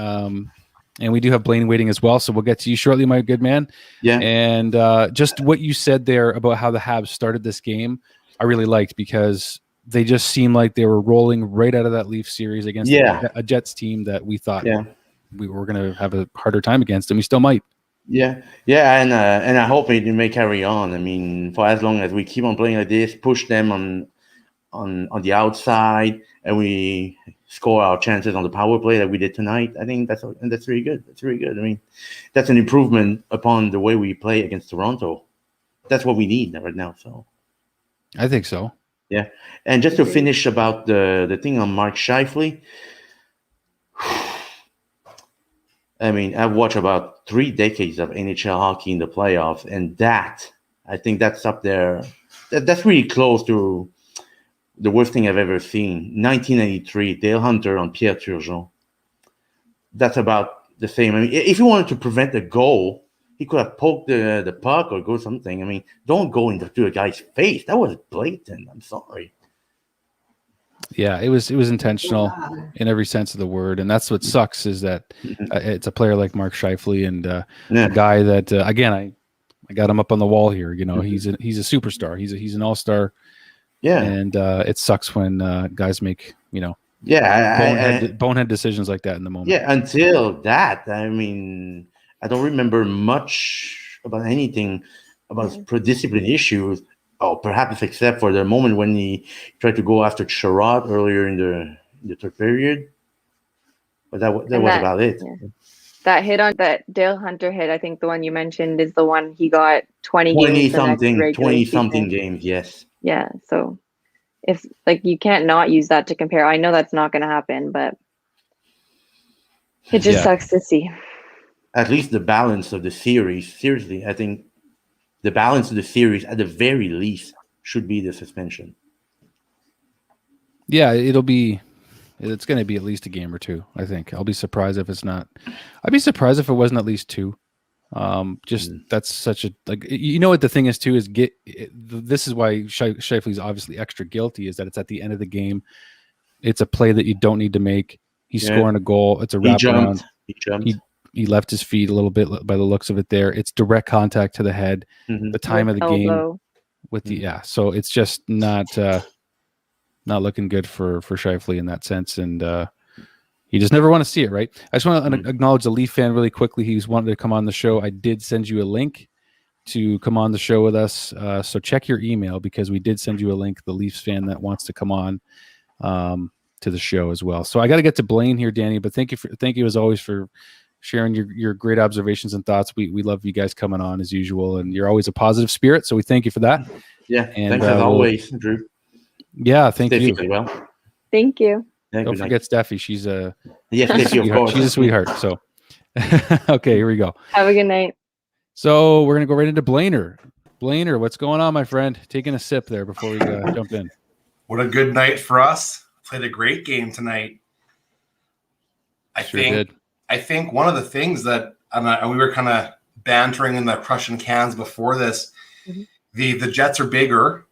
And we do have Blaine waiting as well, so we'll get to you shortly, my good man. Yeah. And just what you said there about how the Habs started this game, I really liked because they just seemed like they were rolling right out of that Leaf series against a Jets team that we thought we were going to have a harder time against, and we still might. Yeah, and I hope it may carry on. I mean, for as long as we keep on playing like this, push them on the outside, and we score our chances on the power play that we did tonight. I think that's really good. That's really good. I mean, that's an improvement upon the way we play against Toronto. That's what we need right now. So I think so. yeah, and just to finish about the thing on Mark Scheifele. I mean, I've watched about 3 decades of NHL hockey in the playoffs, and I think that's up there. That's really close to the worst thing I've ever seen. 1993, Dale Hunter on Pierre Turgeon. That's about the same. I mean, if he wanted to prevent a goal, he could have poked the puck or go something. I mean, don't go into a guy's face. That was blatant. I'm sorry. Yeah, it was intentional in every sense of the word, and that's what sucks is that it's a player like Mark Scheifele and a guy that again I got him up on the wall here. You know, he's a superstar. He's an all-star. Yeah, and it sucks when guys make bonehead decisions like that in the moment. Yeah, until that, I mean, I don't remember much about anything about discipline issues. Oh, perhaps except for the moment when he tried to go after Sherrod earlier in the third period. But that was about it. Yeah. That hit on that Dale Hunter hit, I think the one you mentioned is the one he got 20 something games, yes. Yeah, so if like you can't not use that to compare. I know that's not going to happen, but it just sucks to see. At least the balance of the series, seriously, I think the balance of the series, at the very least, should be the suspension. Yeah, it's going to be at least a game or 2, I think. I'll be surprised if it's not. I'd be surprised if it wasn't at least 2. That's such a, like, you know what the thing is too is this is why Scheifele's obviously extra guilty, is that it's at the end of the game. It's a play that you don't need to make. He's scoring a goal. It's a wraparound. He jumped. He left his feet a little bit by the looks of it there. It's direct contact to the head. The time of the game with so it's just not looking good for Scheifele in that sense, and you just never want to see it, right? I just want to acknowledge a Leaf fan really quickly. He's wanted to come on the show. I did send you a link to come on the show with us, so check your email because we did send you a link. The Leafs fan that wants to come on to the show as well. So I got to get to Blaine here, Danny, but thank you as always for sharing your great observations and thoughts. We love you guys coming on as usual, and you're always a positive spirit. So we thank you for that. Yeah, and thanks as always, Drew. Yeah, thank you. As well. Thank you. Don't forget Stefi. She's a Stefi, of course. She's a sweetheart. So okay, here we go. Have a good night. So we're gonna go right into Blainer. Blainer, what's going on, my friend? Taking a sip there before we jump in. What a good night for us. Played a great game tonight. I think one of the things that we were kind of bantering in the Prussian cans before this, the Jets are bigger,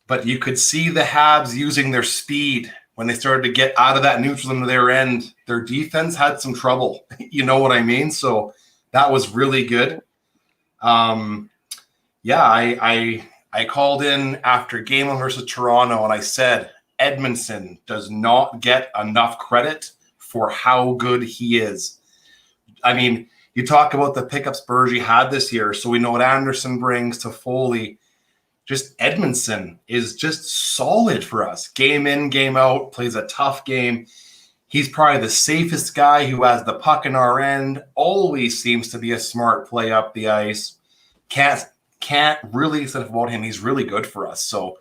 but you could see the Habs using their speed when they started to get out of that neutral into their end. Their defense had some trouble. You know what I mean? So that was really good. I called in after game one versus Toronto, and I said Edmondson does not get enough credit for how good he is. I mean, you talk about the pickups Bergie had this year, so we know what Anderson brings to Foley. Just Edmondson is just solid for us. Game in, game out, plays a tough game. He's probably the safest guy who has the puck in our end, always seems to be a smart play up the ice. Can't really say about him. He's really good for us. So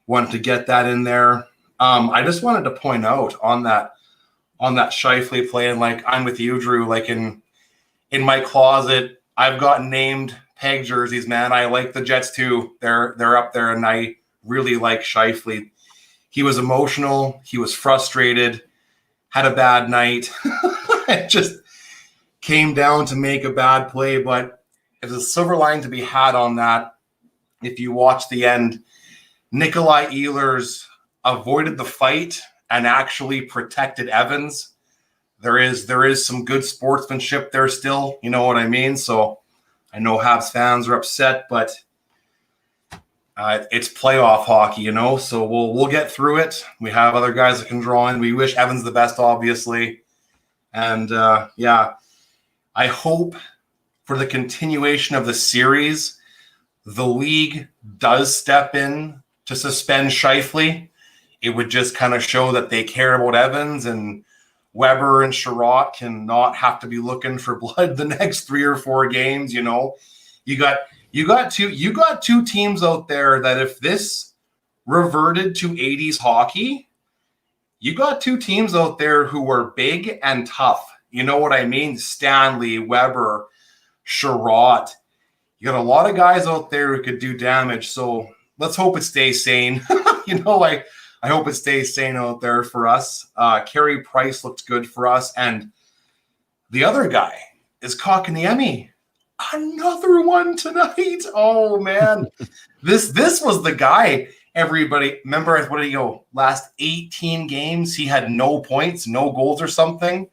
wanted to get that in there. I just wanted to point out on that Scheifele play, and like I'm with you, Drew, like in my closet, I've got named Peg jerseys, man. I like the Jets too. They're up there, and I really like Scheifele. He was emotional. He was frustrated. Had a bad night. It just came down to make a bad play, but there's a silver line to be had on that. If you watch the end, Nikolai Ehlers avoided the fight and actually protected Evans. There is some good sportsmanship there still. You know what I mean? So I know Habs fans are upset, but it's playoff hockey, you know, so we'll get through it. We have other guys that can draw in. We wish Evans the best, obviously. And I hope for the continuation of the series, the league does step in to suspend Scheifele, it would just kind of show that they care about Evans, and Weber and Sherratt can not have to be looking for blood the next 3 or 4 games. You know, you got two teams out there that if this reverted to 80s hockey, you got 2 teams out there who were big and tough. You know what I mean? Stanley, Weber, Sherratt. You got a lot of guys out there who could do damage. So let's hope it stays sane. You know, I hope it stays sane out there for us. Carey Price looked good for us. And the other guy is Kotkaniemi. Another one tonight. Oh, man. This was the guy. Everybody, remember, what did he go? Last 18 games, he had no points, no goals or something.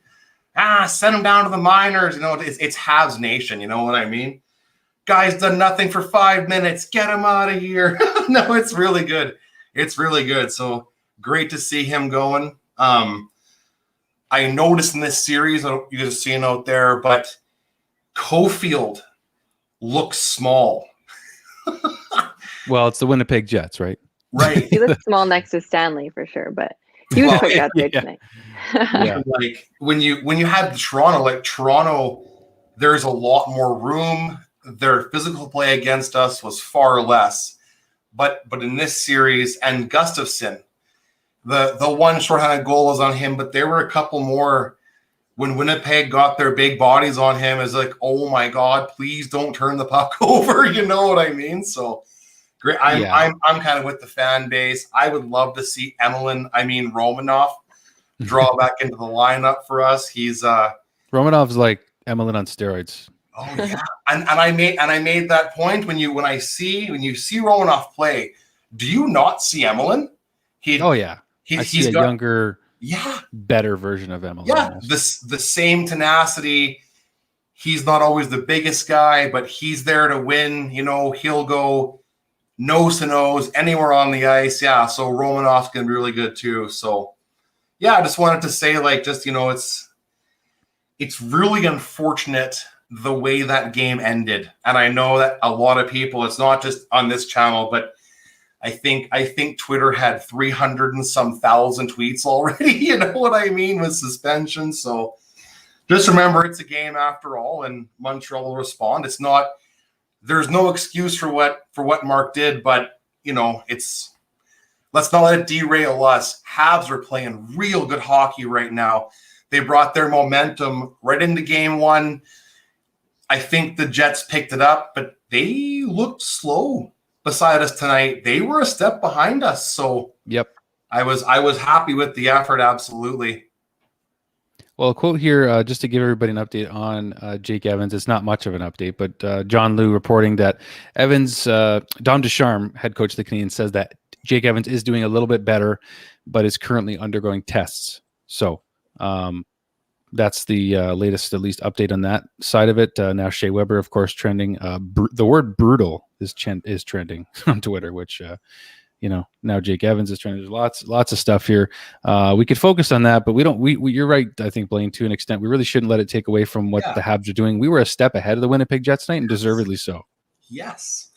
Send him down to the minors. You know, it's Habs Nation. You know what I mean? Guy's done nothing for 5 minutes. Get him out of here. No, it's really good. It's really good. So great to see him going. I noticed in this series, you guys seeing out there, but Cofield looks small. Well, it's the Winnipeg Jets, right? Right. He looks small next to Stanley for sure, but he was quick out there tonight. Yeah. Like when you had Toronto, there's a lot more room. Their physical play against us was far less. But in this series, and Gustafsson, the one shorthanded goal was on him, but there were a couple more when Winnipeg got their big bodies on him. Is like, oh my God, please don't turn the puck over. You know what I mean? So great. I'm kind of with the fan base. I would love to see Romanov draw back into the lineup for us. He's Romanov's like Emelin on steroids. Oh yeah, and I made that point when you see Romanov play. Do you not see Emelin? He's a younger, better version of Emelin. Yeah, the same tenacity. He's not always the biggest guy, but he's there to win. You know, he'll go nose to nose anywhere on the ice. Yeah, so Romanov's gonna be really good too. So yeah, I just wanted to say, it's really unfortunate the way that game ended. And I know that a lot of people, it's not just on this channel, but I think Twitter had 300 and some thousand tweets already. You know what I mean, with suspension. So just remember, it's a game after all, and Montreal will respond. There's no excuse for what Mark did, but you know, let's not let it derail us. Habs are playing real good hockey right now. They brought their momentum right into game 1. I think the Jets picked it up, but they looked slow beside us tonight. They were a step behind us. So yep, I was happy with the effort. Absolutely. Well, a quote here, just to give everybody an update on Jake Evans. It's not much of an update, but John Liu reporting that Evans, Dom Ducharme, head coach of the Canadiens, says that Jake Evans is doing a little bit better, but is currently undergoing tests. So that's the latest, at least, update on that side of it. Now Shea Weber, of course, trending. The word brutal is trending on Twitter, which, now Jake Evans is trending. There's lots of stuff here. We could focus on that, but we don't. You're right, I think, Blaine, to an extent. We really shouldn't let it take away from what the Habs are doing. We were a step ahead of the Winnipeg Jets tonight, and deservedly so. Yes.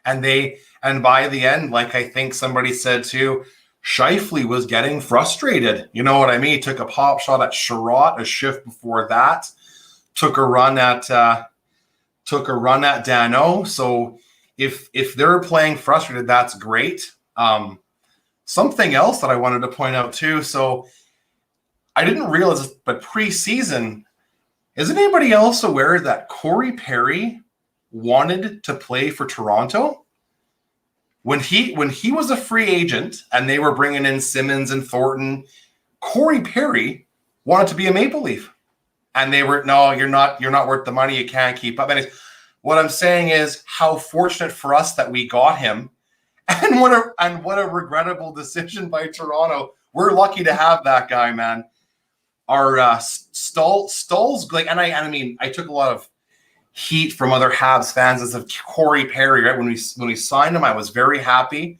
And by the end, like I think somebody said too, Scheifele was getting frustrated. You know what I mean? He took a pop shot at Sherratt a shift before that. Took a run at Dano. So if they're playing frustrated, that's great. Something else that I wanted to point out too. So I didn't realize this, but preseason, is anybody else aware that Corey Perry wanted to play for Toronto? When he was a free agent and they were bringing in Simmons and Thornton, Corey Perry wanted to be a Maple Leaf, and they were, no, you're not worth the money. You can't keep up. And what I'm saying is how fortunate for us that we got him, and what a regrettable decision by Toronto. We're lucky to have that guy, man. Our Staal's like, and I took a lot of heat from other Habs fans as of Corey Perry, right? When we signed him, I was very happy.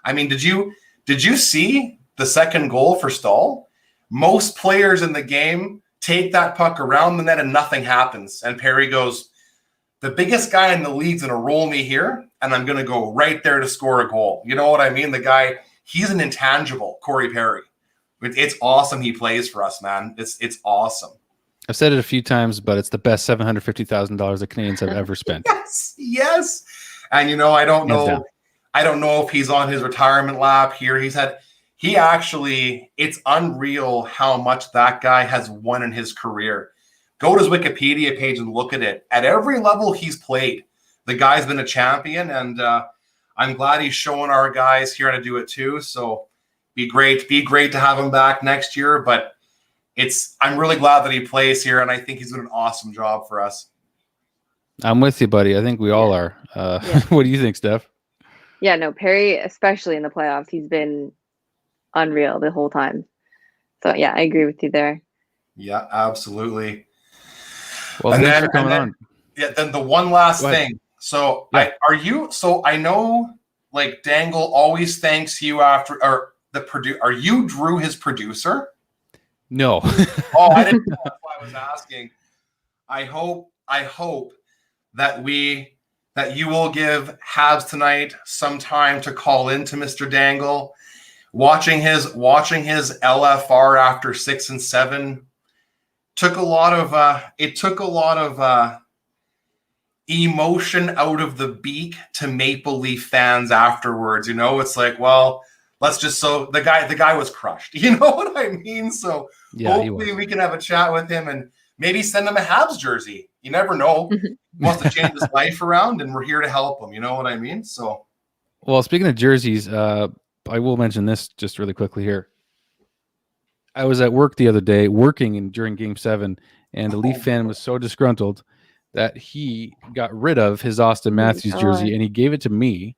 I mean, did you see the second goal for Staal? Most players in the game take that puck around the net and nothing happens. And Perry goes, the biggest guy in the league's going to roll me here, and I'm going to go right there to score a goal. You know what I mean? The guy, he's an intangible, Corey Perry. It's awesome he plays for us, man. It's awesome. I've said it a few times, but it's the best $750,000 the Canadians have ever spent. Yes. And I don't know if he's on his retirement lap here. It's unreal how much that guy has won in his career. Go to his Wikipedia page and look at it. At every level he's played, the guy's been a champion, and I'm glad he's showing our guys here how to do it too. So be great to have him back next year. But I'm really glad that he plays here, and I think he's doing an awesome job for us. I'm with you, buddy. I think we all are. What do you think, Steph? Yeah, no, Perry, especially in the playoffs, he's been unreal the whole time. So yeah, I agree with you there. Yeah, absolutely. Well, thanks for coming on. Yeah, then the one last thing. So yeah. I know like Dangle always thanks you after, or are you Drew his producer? No. Oh, I didn't know. That's why I was asking. I hope that you will give Habs tonight some time to call in to Mr. Dangle. Watching his LFR after 6 and 7 took a lot of emotion out of the beak to Maple Leaf fans afterwards. It's like, well, the guy was crushed. You know what I mean? So yeah, hopefully we can have a chat with him and maybe send him a Habs jersey. You never know. He wants to change his life around, and we're here to help him. You know what I mean? So, well, speaking of jerseys, I will mention this just really quickly here. I was at work the other day during Game 7, and a Leaf fan was so disgruntled that he got rid of his Austin Matthews jersey and he gave it to me.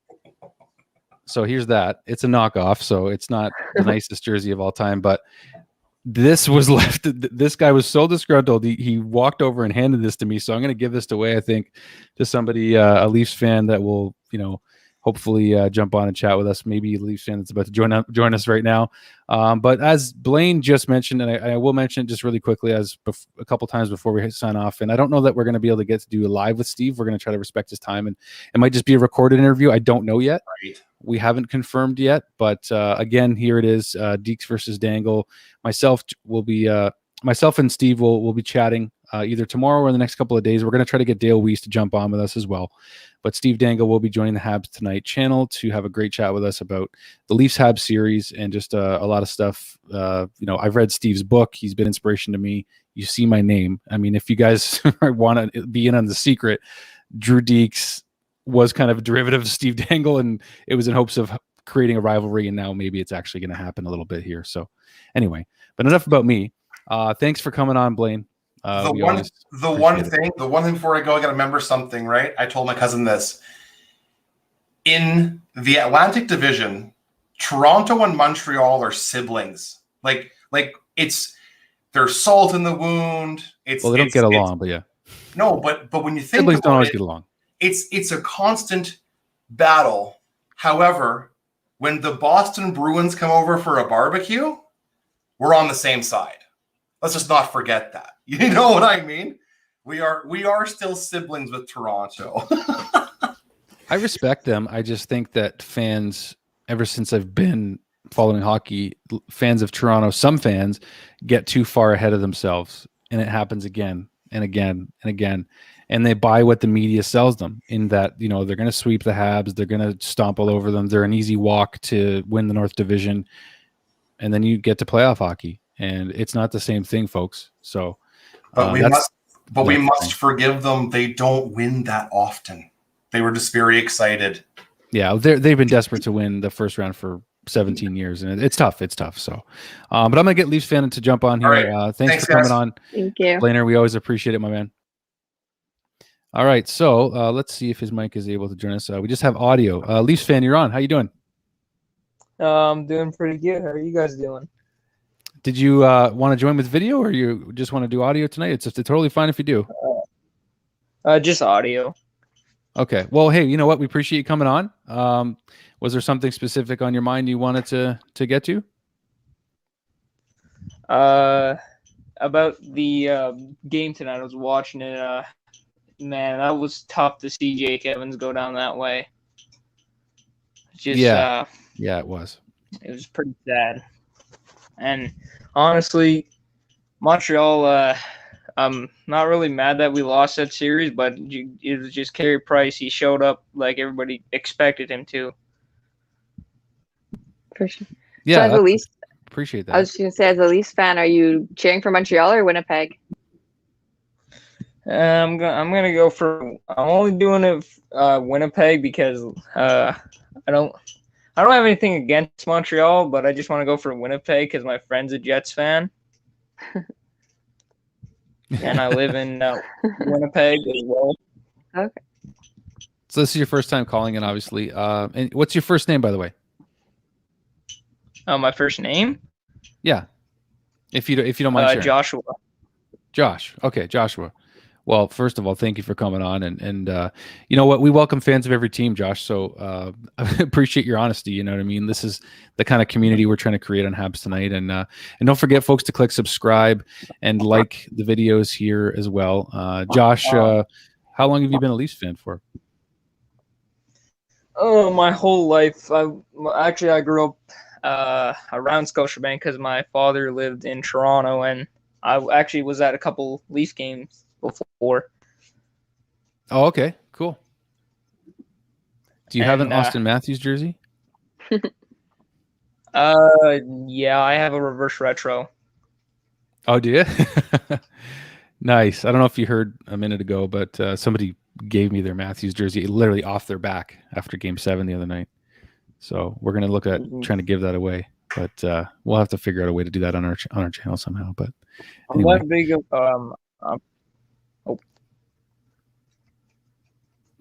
So here's that. It's a knockoff, so it's not the nicest jersey of all time, but this was left. This guy was so disgruntled. He walked over and handed this to me. So I'm going to give this away, I think, to somebody, a Leafs fan that will, hopefully jump on and chat with us. Maybe a Leafs fan that's about to join us right now. But as Blaine just mentioned, and I will mention it just really quickly a couple times before we sign off, and I don't know that we're going to be able to get to do a live with Steve. We're going to try to respect his time, and it might just be a recorded interview. I don't know yet. Right. We haven't confirmed yet, but again, here it is, Dekes versus Dangle. Myself and Steve will be chatting either tomorrow or in the next couple of days. We're going to try to get Dale Weiss to jump on with us as well. But Steve Dangle will be joining the Habs Tonight channel to have a great chat with us about the Leafs Habs series and just a lot of stuff. I've read Steve's book. He's been inspiration to me. You see my name. I mean, if you guys want to be in on the secret, Drew Dekes was kind of a derivative of Steve Dangle, and it was in hopes of creating a rivalry, and now maybe it's actually going to happen a little bit here. So anyway, but enough about me. Thanks for coming on, Blaine. The one thing before I go, I got to remember something, right? I told my cousin this. In the Atlantic Division, Toronto and Montreal are siblings. Like there's salt in the wound. They don't get along, but yeah. No, but when you think siblings don't always get along. It's a constant battle. However, when the Boston Bruins come over for a barbecue, we're on the same side. Let's just not forget that. You know what I mean? We are still siblings with Toronto. I respect them. I just think that fans, ever since I've been following hockey, fans of Toronto, some fans get too far ahead of themselves, and it happens again and again and again. And they buy what the media sells them, in that, they're going to sweep the Habs. They're going to stomp all over them. They're an easy walk to win the North Division. And then you get to playoff hockey, and it's not the same thing, folks. So, we must forgive them. They don't win that often. They were just very excited. Yeah, they've been desperate to win the first round for 17 years, and it's tough. It's tough. So, but I'm going to get Leafs fan to jump on here. Right. Thanks for coming on. Thank you. Blainer, we always appreciate it, my man. All right, so let's see if his mic is able to join us. We just have audio. Leafs fan, you're on. How you doing? I'm doing pretty good. How are you guys doing? Did you want to join with video, or you just want to do audio tonight? It's totally fine if you do. Just audio. Okay. Well, hey, you know what? We appreciate you coming on. Was there something specific on your mind you wanted to get to? About the game tonight. I was watching it. man, that was tough to see Jake Evans go down that way. Just Yeah, it was. it was pretty sad. And honestly, Montreal, I'm not really mad that we lost that series, but it was just Carey Price. He showed up like everybody expected him to. For sure. Yeah, So as a Leafs, appreciate that. I was just gonna say, as a Leafs fan, are you cheering for Montreal or Winnipeg? I'm gonna go for. I'm only doing it Winnipeg because I don't have anything against Montreal, but I just want to go for Winnipeg because my friend's a Jets fan, and I live in Winnipeg as well. Okay. So this is your first time calling in, obviously. And what's your first name, by the way? My first name? Yeah, if you don't mind sharing. Joshua. Josh. Okay, Joshua. Well, first of all, thank you for coming on, and you know what? We welcome fans of every team, Josh. So I appreciate your honesty. You know what I mean? This is the kind of community we're trying to create on Habs Tonight, and don't forget, folks, to click subscribe and like the videos here as well. Josh, how long have you been a Leafs fan for? Oh, my whole life. I grew up around Scotiabank because my father lived in Toronto, and I actually was at a couple Leaf games before. Oh, okay, cool. Do you have an Austin Matthews jersey? Yeah, I have a reverse retro. Oh, do you? Nice. I don't know if you heard a minute ago, but somebody gave me their Matthews jersey literally off their back after Game 7 the other night. So we're gonna look at trying to give that away, but we'll have to figure out a way to do that on our channel somehow. But anyway. I'm not big of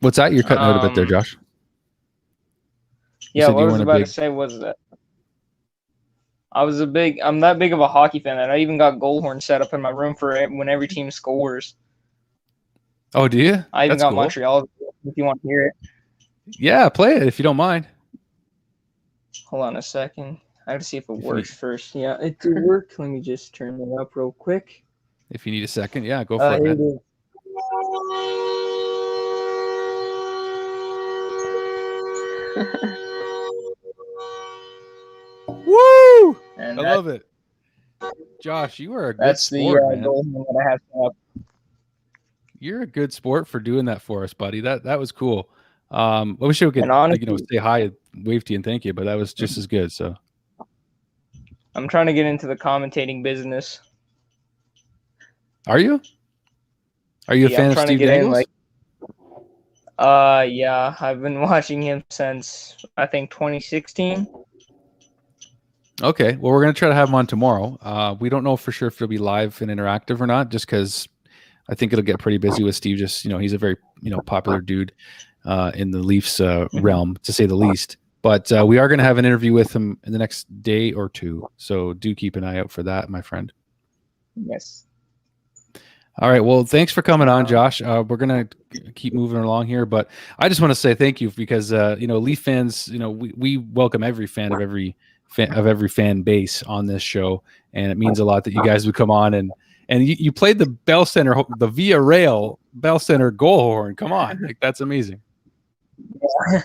What's that? You're cutting out a bit there, Josh. Yeah, what I was about to say was that I'm that big of a hockey fan that I even got goal horn set up in my room for when every team scores. Oh, do you? I even got cool. Montreal, if you want to hear it. Yeah, play it if you don't mind. Hold on a second. I have to see if it works first. Yeah, it did work. Let me just turn it up real quick. If you need a second, yeah, go for it, man. Woo! And I love it. Josh, you are a good sport, man. Goal that I have set up. You're a good sport for doing that for us, buddy. That was cool. I wish I could say hi, wave to you, and thank you, but that was just as good. So I'm trying to get into the commentating business. Are you? Are you a fan of Steve Dangles? Yeah, I've been watching him since I think 2016. Okay, well, we're gonna try to have him on tomorrow. We don't know for sure if it'll be live and interactive or not, just because I think it'll get pretty busy with Steve. Just he's a very popular dude in the Leafs realm, to say the least. But we are going to have an interview with him in the next day or two, so do keep an eye out for that, my friend. Yes. All right. Well, thanks for coming on, Josh. We're going to keep moving along here, but I just want to say thank you because Leaf fans, we welcome every fan of every fan base on this show, and it means a lot that you guys would come on and you played the Bell Center, the Via Rail Bell Center goal horn. Come on, like that's amazing. Yeah.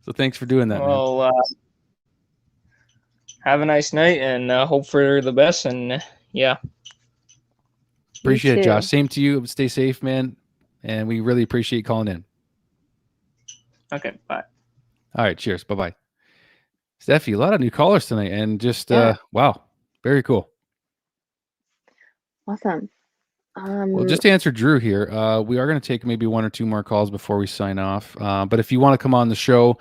So thanks for doing that. Well, have a nice night and hope for the best. And yeah, appreciate it, Josh. Same to you. Stay safe, man. And we really appreciate calling in. Okay, bye. All right, cheers. Bye-bye. Stefi, a lot of new callers tonight, and just wow, very cool. Awesome. Well, just to answer Drew here, we are going to take maybe one or two more calls before we sign off. But if you want to come on the show,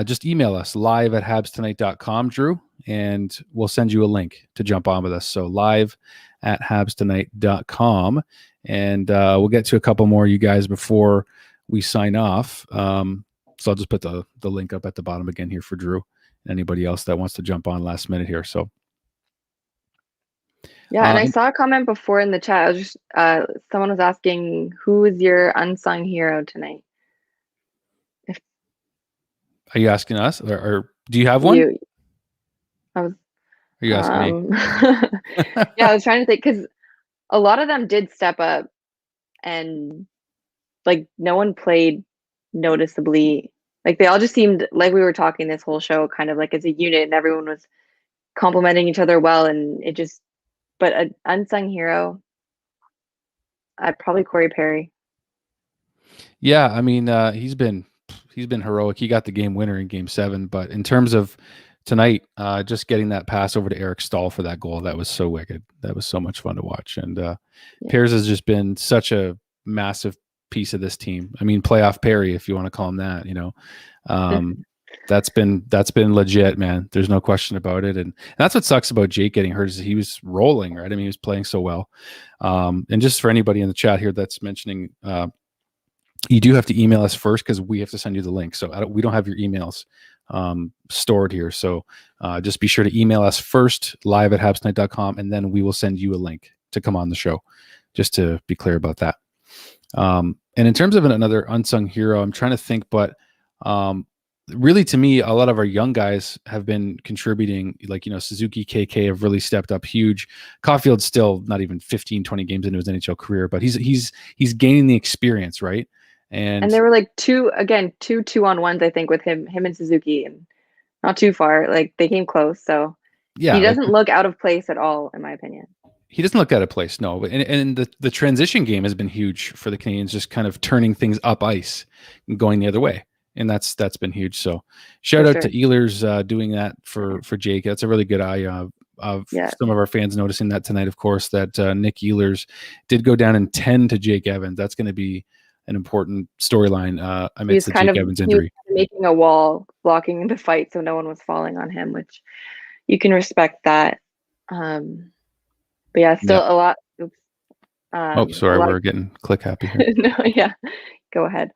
just email us live@habstonight.com, Drew, and we'll send you a link to jump on with us. So live@habstonight.com, and we'll get to a couple more you guys before we sign off. So I'll just put the link up at the bottom again here for Drew and anybody else that wants to jump on last minute here. So. Yeah, and I saw a comment before in the chat. I was just someone was asking, who is your unsung hero tonight? Are you asking us, or do you have one? Are you asking me? Yeah, I was trying to think because a lot of them did step up and like no one played noticeably. Like they all just seemed like we were talking this whole show kind of like as a unit, and everyone was complimenting each other well, and it just. But an unsung hero, probably Corey Perry. Yeah, I mean, he's been heroic. He got the game winner in Game 7, but in terms of tonight, just getting that pass over to Eric Staal for that goal, that was so wicked. That was so much fun to watch. And Pears has just been such a massive piece of this team. I mean, playoff Perry, if you want to call him that. That's been legit, man. There's no question about it. And that's what sucks about Jake getting hurt is he was rolling, right? I mean, he was playing so well. And just for anybody in the chat here that's mentioning, you do have to email us first because we have to send you the link. So we don't have your emails stored here. So just be sure to email us first, live@habsnight.com, and then we will send you a link to come on the show, just to be clear about that. And in terms of another unsung hero, I'm trying to think, but really, to me, a lot of our young guys have been contributing. Like, Suzuki, KK have really stepped up huge. Caulfield's still not even 15, 20 games into his NHL career, but he's gaining the experience, right? And there were like two 2-on-1s, I think, with him and Suzuki, and not too far. Like they came close, so yeah, he doesn't look out of place at all, in my opinion. He doesn't look out of place, no. And the transition game has been huge for the Canadiens, just kind of turning things up ice and going the other way. And that's been huge. So shout out to Ehlers doing that for Jake. That's a really good eye of some of our fans noticing that tonight, of course, that Nick Ehlers did go down in 10 to Jake Evans. That's going to be an important storyline amidst the Jake Evans injury. He was making a wall, blocking the fight so no one was falling on him, which you can respect that. But yeah, still a lot. Sorry, we're getting click happy here. No, yeah, go ahead.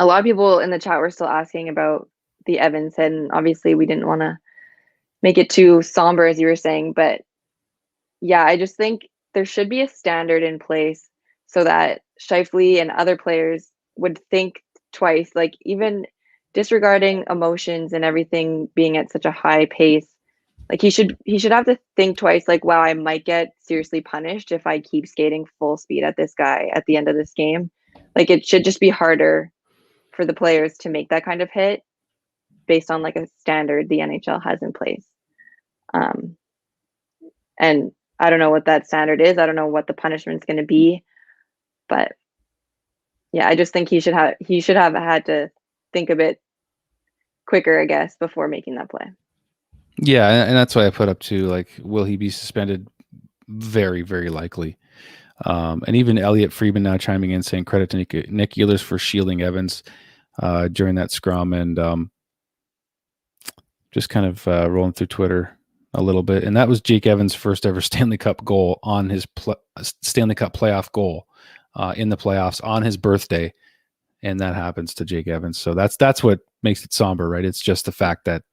A lot of people in the chat were still asking about the Evans, and obviously we didn't want to make it too somber, as you were saying. But yeah, I just think there should be a standard in place so that Scheifele and other players would think twice, like even disregarding emotions and everything being at such a high pace. Like he should have to think twice, like, wow, I might get seriously punished if I keep skating full speed at this guy at the end of this game. Like it should just be harder for the players to make that kind of hit based on like a standard the NHL has in place. And I don't know what that standard is. I don't know what the punishment's going to be, but yeah, I just think he should have had to think a bit quicker, I guess, before making that play. Yeah, and that's why I put up to, like, will he be suspended? Very, very likely. And even Elliot Friedman now chiming in saying credit to Nick Ehlers for shielding Evans during that scrum, and just kind of rolling through Twitter a little bit. And that was Jake Evans' first ever Stanley Cup goal on his Stanley Cup playoff goal in the playoffs on his birthday. And that happens to Jake Evans. So that's what makes it somber, right? It's just the fact that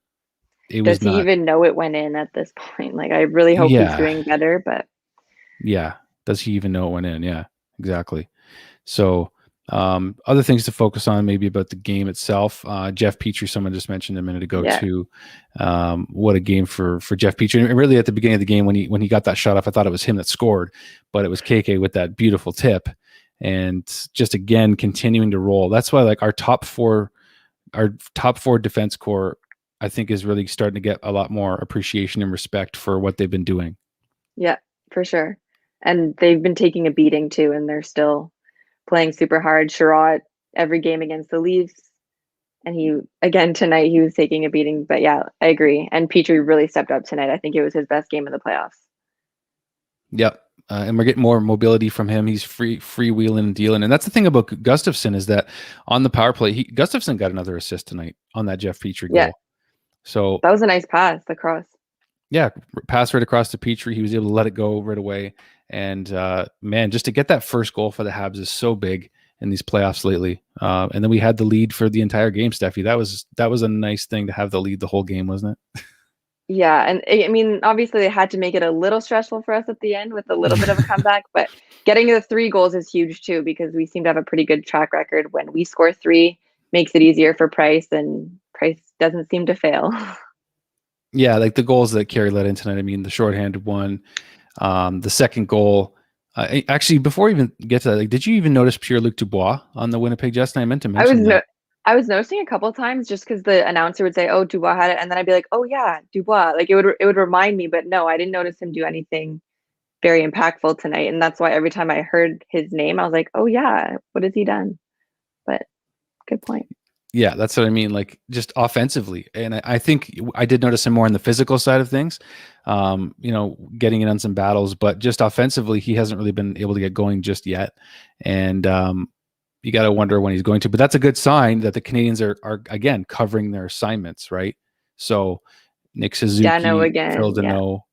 does he even know it went in at this point? Like, I really hope he's doing better, but yeah, does he even know it went in? Yeah, exactly. So other things to focus on, maybe about the game itself. Jeff Petrie, someone just mentioned a minute ago too. What a game for Jeff Petrie. And really, at the beginning of the game, when he got that shot off, I thought it was him that scored, but it was KK with that beautiful tip, and just again continuing to roll. That's why, like, our top four defense core, I think, is really starting to get a lot more appreciation and respect for what they've been doing. Yeah, for sure. And they've been taking a beating too, and they're still playing super hard. Sherratt, every game against the Leafs, and tonight he was taking a beating. But yeah, I agree. And Petrie really stepped up tonight. I think it was his best game of the playoffs. Yep. And we're getting more mobility from him. He's freewheeling and dealing. And that's the thing about Gustafsson, is that on the power play, Gustafsson got another assist tonight on that Jeff Petrie goal. So that was a nice pass across. Yeah, pass right across to Petrie. He was able to let it go right away. And man, just to get that first goal for the Habs is so big in these playoffs lately. And then we had the lead for the entire game, Stefi. That was a nice thing to have the lead the whole game, wasn't it? Yeah, and I mean, obviously they had to make it a little stressful for us at the end with a little bit of a comeback, but getting the 3 goals is huge too, because we seem to have a pretty good track record. When we score 3, makes it easier for Price, and Price doesn't seem to fail. Yeah, like the goals that Carey let in tonight. I mean, the shorthanded one, the second goal, Actually, before we even get to that, like, did you even notice Pierre-Luc Dubois on the Winnipeg Jets? And I meant to mention that. I was noticing a couple times just because the announcer would say, "Oh, Dubois had it," and then I'd be like, "Oh yeah, Dubois." Like it would remind me, but no, I didn't notice him do anything very impactful tonight, and that's why every time I heard his name, I was like, "Oh yeah, what has he done?" But good point. Yeah, that's what I mean. Like just offensively, and I think I did notice him more on the physical side of things. Getting in on some battles, but just offensively, he hasn't really been able to get going just yet, and you got to wonder when he's going to. But that's a good sign that the Canadians are again covering their assignments, right? So Nick Suzuki, Dano again, Phil Dano,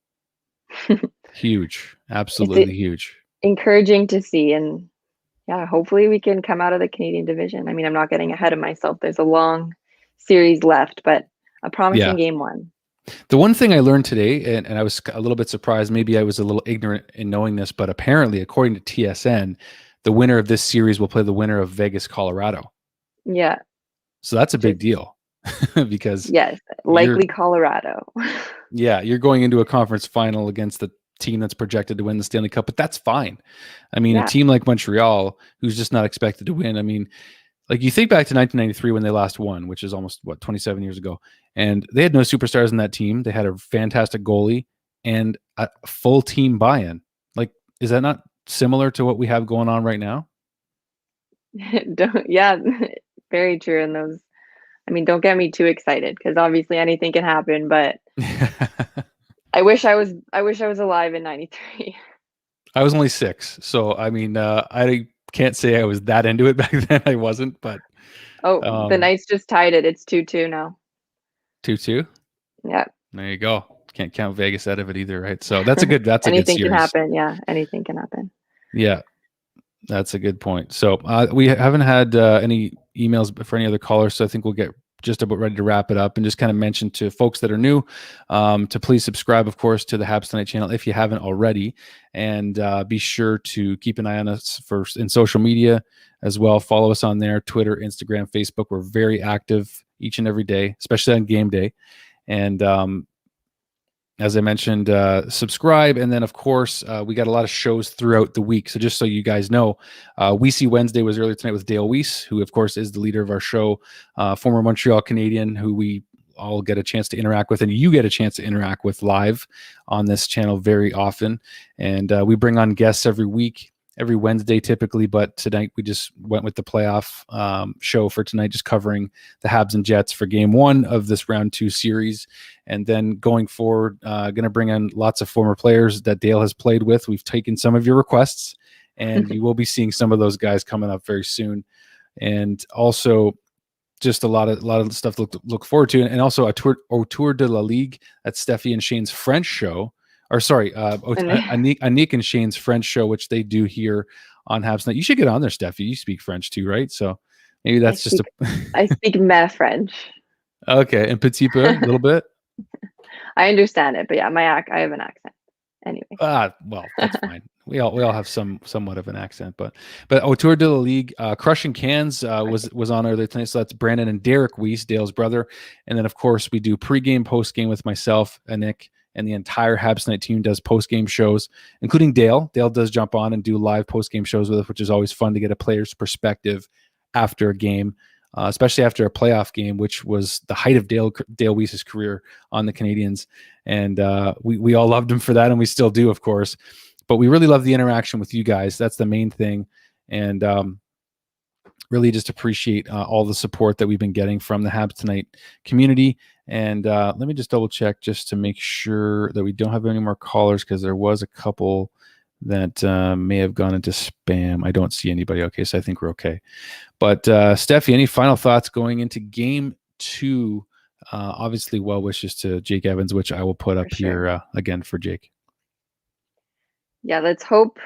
huge, absolutely huge. Encouraging to see, and yeah, hopefully we can come out of the Canadian division. I mean, I'm not getting ahead of myself. There's a long series left, but a promising game one. The one thing I learned today, and I was a little bit surprised, maybe I was a little ignorant in knowing this, but apparently, according to TSN, the winner of this series will play the winner of Vegas, Colorado. Yeah. So that's a big deal because yes, likely Colorado. Yeah, you're going into a conference final against the team that's projected to win the Stanley Cup, but that's fine. I mean, a team like Montreal, who's just not expected to win. I mean, like you think back to 1993 when they last won, which is almost 27 years ago, and they had no superstars in that team. They had a fantastic goalie and a full team buy-in. Like, is that not similar to what we have going on right now? Yeah, very true. And those, I mean, don't get me too excited because obviously anything can happen, but I wish I was alive in 93. I was only 6. So, I mean, I can't say I was that into it back then. I wasn't, but. The Knights just tied it. It's 2-2 now. 2-2? Yeah. There you go. Can't count Vegas out of it either, right? So that's a good series. Anything can happen. Yeah. Anything can happen. Yeah. That's a good point. So we haven't had any emails for any other callers, so I think we'll get just about ready to wrap it up and just kind of mention to folks that are new to please subscribe, of course, to the Habs Tonight channel if you haven't already, and be sure to keep an eye on us in social media as well. Follow us on there, Twitter, Instagram, Facebook. We're very active each and every day, especially on game day. And as I mentioned, subscribe. And then, of course, we got a lot of shows throughout the week. So just so you guys know, We See Wednesday was earlier tonight with Dale Weiss, who, of course, is the leader of our show, former Montreal Canadian, who we all get a chance to interact with, and you get a chance to interact with live on this channel very often. And we bring on guests every week, every Wednesday typically, but tonight we just went with the playoff show for tonight, just covering the Habs and Jets for game 1 of this round 2 series. And then going forward, going to bring in lots of former players that Dale has played with. We've taken some of your requests, and you will be seeing some of those guys coming up very soon. And also just a lot of stuff to look forward to. And also Autour de la Ligue, that's Stefi and Shane's French show. Or sorry, Anik and Shane's French show, which they do here on Habs Night. You should get on there, Stefi. You speak French too, right? So maybe that's I speak me French. Okay, and petit peu, a little bit. I understand it, but yeah, I have an accent. Anyway. Well, that's fine. We all have somewhat of an accent, but Autour de la Ligue, Crushing Cans was on earlier tonight. So that's Brandon and Derek Weiss, Dale's brother, and then of course we do pregame, postgame with myself, Anik. And the entire Habs Night team does post-game shows, including Dale. Dale does jump on and do live post-game shows with us, which is always fun to get a player's perspective after a game, especially after a playoff game, which was the height of Dale Weiss's career on the Canadiens. And we all loved him for that, and we still do, of course. But we really love the interaction with you guys. That's the main thing. And really just appreciate all the support that we've been getting from the Habs Tonight community. And let me just double check just to make sure that we don't have any more callers, because there was a couple that may have gone into spam. I don't see anybody. Okay, so I think we're okay. But Stefi, any final thoughts going into game 2? Obviously, well wishes to Jake Evans, which I will put up here again for Jake. Yeah, let's hope.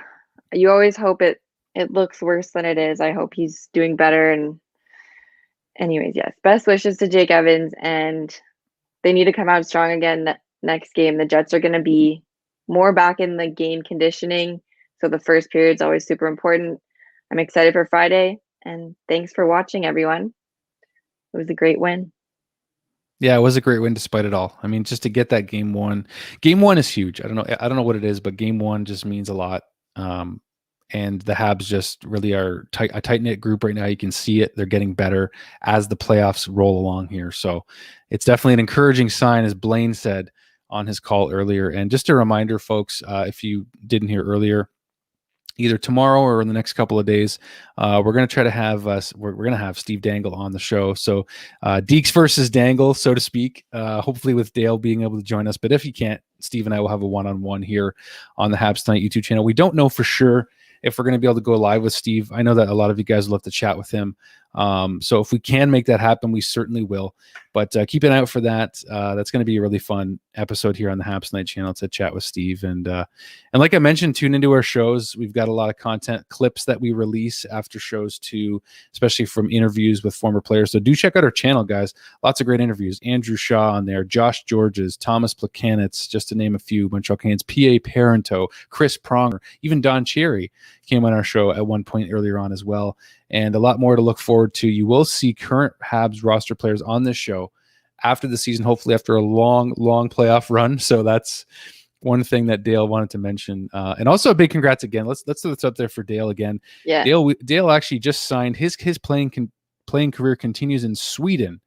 You always hope it looks worse than it is. I hope he's doing better. And anyways, yes, best wishes to Jake Evans, and they need to come out strong again next game. The Jets are going to be more back in the game conditioning, so the first period is always super important. I'm excited for Friday, and thanks for watching, everyone. It was a great win. Yeah, it was a great win despite it all. I mean, just to get that game 1. Game 1 is huge. I don't know what it is, but game 1 just means a lot. And the Habs just really are a tight-knit group right now. You can see it. They're getting better as the playoffs roll along here. So it's definitely an encouraging sign, as Blaine said on his call earlier. And just a reminder, folks, if you didn't hear earlier, either tomorrow or in the next couple of days, we're going to try to have we're going to have Steve Dangle on the show. So Dekes versus Dangle, so to speak, hopefully with Dale being able to join us. But if you can't, Steve and I will have a one-on-one here on the Habs Tonight YouTube channel. We don't know for sure if we're going to be able to go live with Steve. I know that a lot of you guys love to chat with him. So if we can make that happen, we certainly will. But keep an eye out for that. That's going to be a really fun episode here on the Habs Night channel to chat with Steve. And like I mentioned, tune into our shows. We've got a lot of content clips that we release after shows too, especially from interviews with former players. So do check out our channel, guys. Lots of great interviews. Andrew Shaw on there, Josh Georges, Thomas Placanitz, just to name a few. Montreal Canadiens, P.A. Parento, Chris Pronger, even Don Cherry came on our show at one point earlier on as well. And a lot more to look forward to. You will see current Habs roster players on this show after the season, hopefully after a long playoff run. So that's one thing that Dale wanted to mention. And also a big congrats again. Let's throw this up there for Dale again. Yeah. Dale actually just signed his playing career continues in Sweden.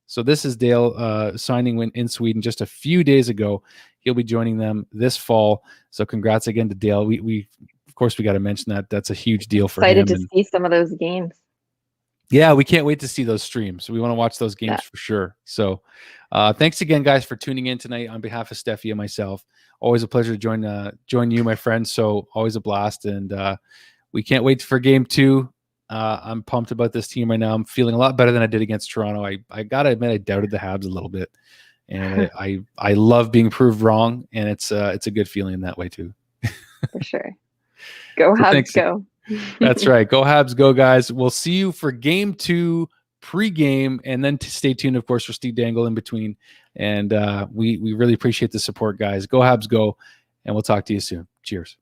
So this is Dale signing in Sweden just a few days ago. He'll be joining them this fall. So congrats again to Dale. We of course we got to mention that. That's a huge deal for him. Excited to see some of those games. Yeah, we can't wait to see those streams. We want to watch those games for sure. So thanks again, guys, for tuning in tonight on behalf of Stefi and myself. Always a pleasure to join you, my friends. So always a blast. And we can't wait for game 2. I'm pumped about this team right now. I'm feeling a lot better than I did against Toronto. I got to admit, I doubted the Habs a little bit. And I love being proved wrong. And it's a good feeling in that way too. For sure. Go Habs, go. That's right. Go Habs, go, guys. We'll see you for game 2 pre-game, and then stay tuned, of course, for Steve Dangle in between. And we really appreciate the support, guys. Go Habs, go, and we'll talk to you soon. Cheers.